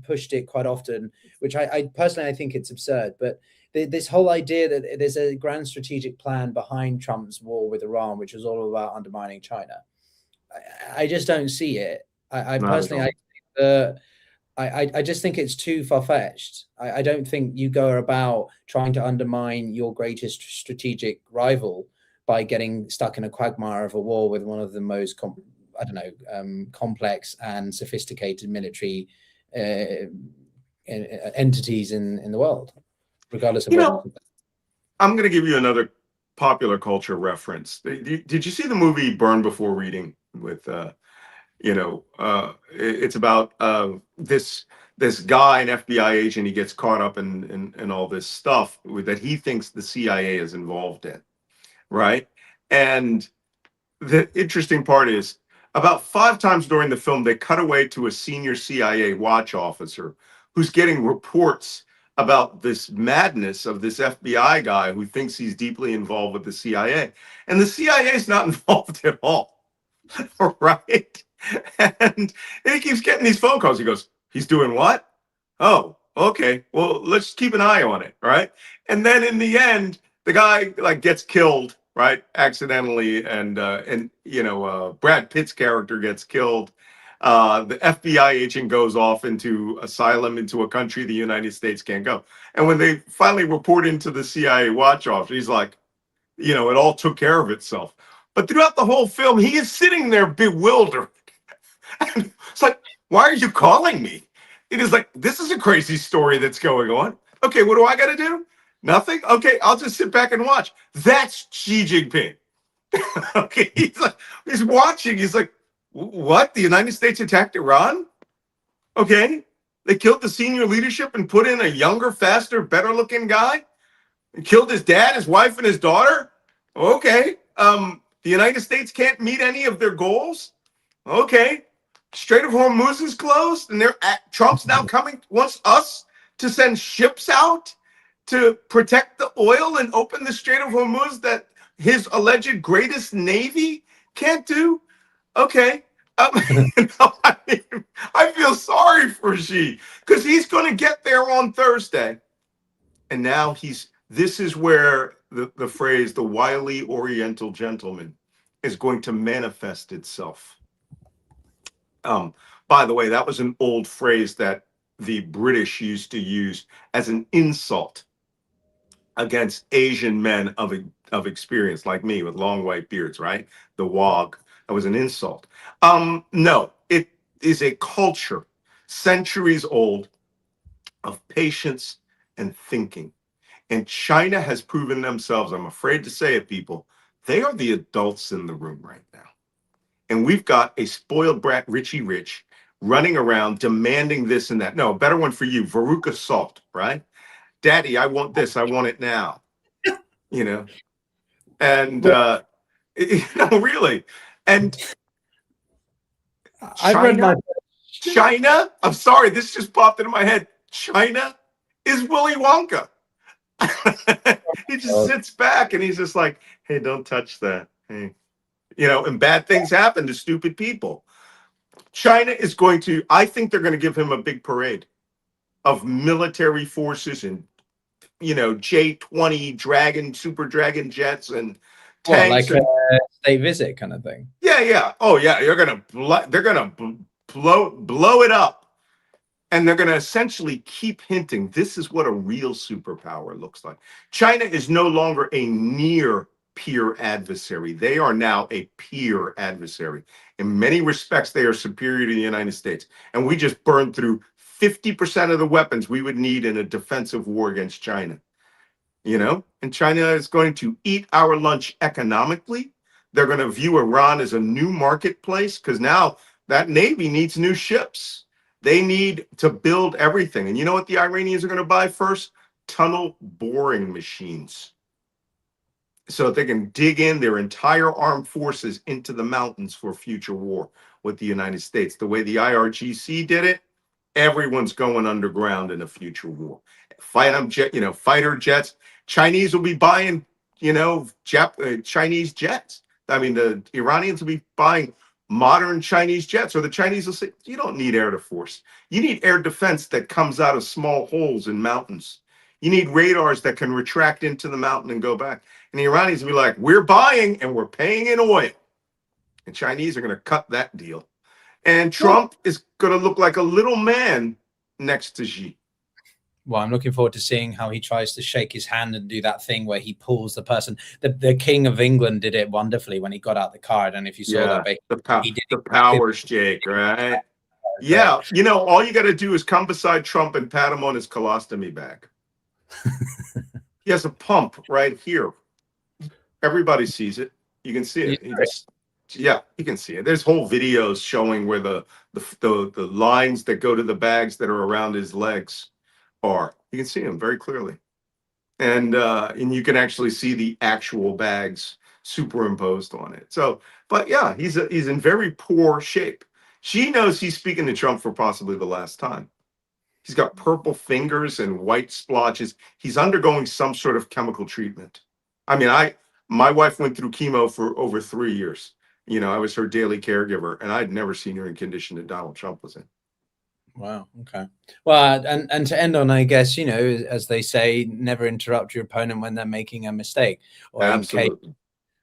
[SPEAKER 1] pushed it quite often, which I personally, I think it's absurd, but this whole idea that there's a grand strategic plan behind Trump's war with Iran, which is all about undermining China. I just don't see it. I personally, I just think it's too far-fetched. I don't think you go about trying to undermine your greatest strategic rival by getting stuck in a quagmire of a war with one of the most, complex and sophisticated military entities in the world, regardless of
[SPEAKER 2] I'm going to give you another popular culture reference. Did you see the movie Burn Before Reading with it's about this guy, an FBI agent. He gets caught up in all this stuff that he thinks the CIA is involved in, right? And the interesting part is, about 5 times during the film, they cut away to a senior CIA watch officer who's getting reports about this madness of this FBI guy who thinks he's deeply involved with the CIA. And the CIA is not involved at all, right? And he keeps getting these phone calls. He goes, he's doing what? Oh, okay. Well, let's keep an eye on it, right? And then in the end, the guy gets killed, right, accidentally, and Brad Pitt's character gets killed. The FBI agent goes off into asylum into a country the United States can't go. And when they finally report into the CIA watch officer, he's like, it all took care of itself. But throughout the whole film, he is sitting there bewildered. And it's like, why are you calling me? It is like, this is a crazy story that's going on. Okay, what do I got to do? Nothing? Okay, I'll just sit back and watch. That's Xi Jinping. Okay, he's watching. He's like, what? The United States attacked Iran? Okay, they killed the senior leadership and put in a younger, faster, better-looking guy? And killed his dad, his wife, and his daughter? Okay. The United States can't meet any of their goals? Okay. Strait of Hormuz is closed, and Trump's now wants us to send ships out to protect the oil and open the Strait of Hormuz that his alleged greatest navy can't do. Okay. I feel sorry for Xi, because he's going to get there on Thursday. And now this is where the phrase, the wily Oriental gentleman, is going to manifest itself. By the way, that was an old phrase that the British used to use as an insult against Asian men of experience, like me, with long white beards, right? The wog. That was an insult. No, it is a culture, centuries old, of patience and thinking. And China has proven themselves, I'm afraid to say it, people, They are the adults in the room right now. And we've got a spoiled brat, Richie Rich, running around demanding this and that. No, a better one for you, Veruca Salt, right? Daddy, I want this. I want it now. You know, and really. And
[SPEAKER 1] I've read my
[SPEAKER 2] China. I'm sorry, this just popped into my head. China is Willy Wonka. He just sits back and he's just like, "Hey, don't touch that." Hey, and bad things happen to stupid people. China is going to. I think they're going to give him a big parade of military forces and J-20 Dragon, Super Dragon jets and tanks.
[SPEAKER 1] Like a state visit kind of thing.
[SPEAKER 2] Yeah. Oh yeah, they're gonna blow it up, and they're gonna essentially keep hinting this is what a real superpower looks like. China is no longer a near peer adversary. They are now a peer adversary. In many respects, they are superior to the United States, and we just burned through 50% of the weapons we would need in a defensive war against China. And China is going to eat our lunch economically. They're going to view Iran as a new marketplace because now that Navy needs new ships. They need to build everything. And you know what the Iranians are going to buy first? Tunnel boring machines. So that they can dig in their entire armed forces into the mountains for future war with the United States. The way the IRGC did it, everyone's going underground in a future war. Fighter jets. Chinese will be buying, Chinese jets. I mean, the Iranians will be buying modern Chinese jets, or the Chinese will say, you don't need air force. You need air defense that comes out of small holes in mountains. You need radars that can retract into the mountain and go back. And the Iranians will be like, we're buying and we're paying in oil. And Chinese are going to cut that deal. And Trump is going to look like a little man next to Xi.
[SPEAKER 1] Well, I'm looking forward to seeing how he tries to shake his hand and do that thing where he pulls the person. The King of England did it wonderfully when he got out the card. And if you saw that,
[SPEAKER 2] he did the power shake, right? Yeah. All you got to do is come beside Trump and pat him on his colostomy bag. He has a pump right here. Everybody sees it. You can see it. You can see it. There's whole videos showing where the lines that go to the bags that are around his legs are. You can see them very clearly, and you can actually see the actual bags superimposed on it. So, but yeah, he's in very poor shape. She knows he's speaking to Trump for possibly the last time. He's got purple fingers and white splotches. He's undergoing some sort of chemical treatment. I mean, my wife went through chemo for over 3 years. I was her daily caregiver, and I'd never seen her in condition that Donald Trump was in.
[SPEAKER 1] Wow. Okay. Well, and to end on, I guess, as they say, never interrupt your opponent when they're making a mistake, or
[SPEAKER 2] absolutely.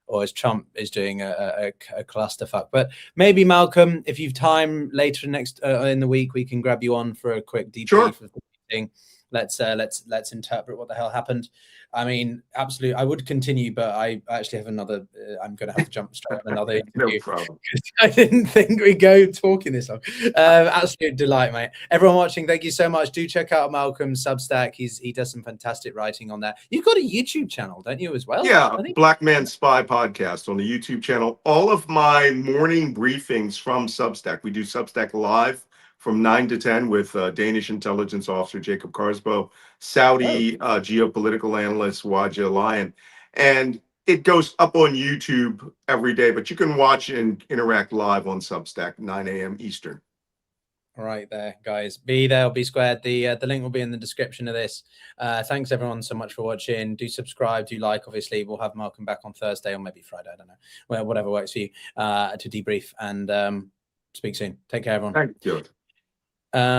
[SPEAKER 1] Or as Trump is doing a clusterfuck. But maybe, Malcolm, if you've time later in the week, we can grab you on for a quick debrief of the meeting. Let's interpret what the hell happened. I mean, absolutely, I would continue, but I actually have another. I'm going to have to jump straight on another interview.
[SPEAKER 2] No problem.
[SPEAKER 1] I didn't think we'd go talking this long. Absolute delight, mate. Everyone watching, thank you so much. Do check out Malcolm's Substack. He does some fantastic writing on there. You've got a YouTube channel, don't you, as well?
[SPEAKER 2] Yeah, Black Man Spy podcast on the YouTube channel. All of my morning briefings from Substack. We do Substack Live from 9 to 10 with Danish intelligence officer Jacob Karsbo, Saudi geopolitical analyst Waja Lion. And it goes up on YouTube every day, but you can watch and interact live on Substack, 9 a.m. Eastern.
[SPEAKER 1] All right there, guys. Be there or be squared. The link will be in the description of this. Thanks, everyone, so much for watching. Do subscribe, do like. Obviously, we'll have Malcolm back on Thursday or maybe Friday. I don't know. Well, whatever works for you to debrief. And speak soon. Take care, everyone.
[SPEAKER 2] Thank you.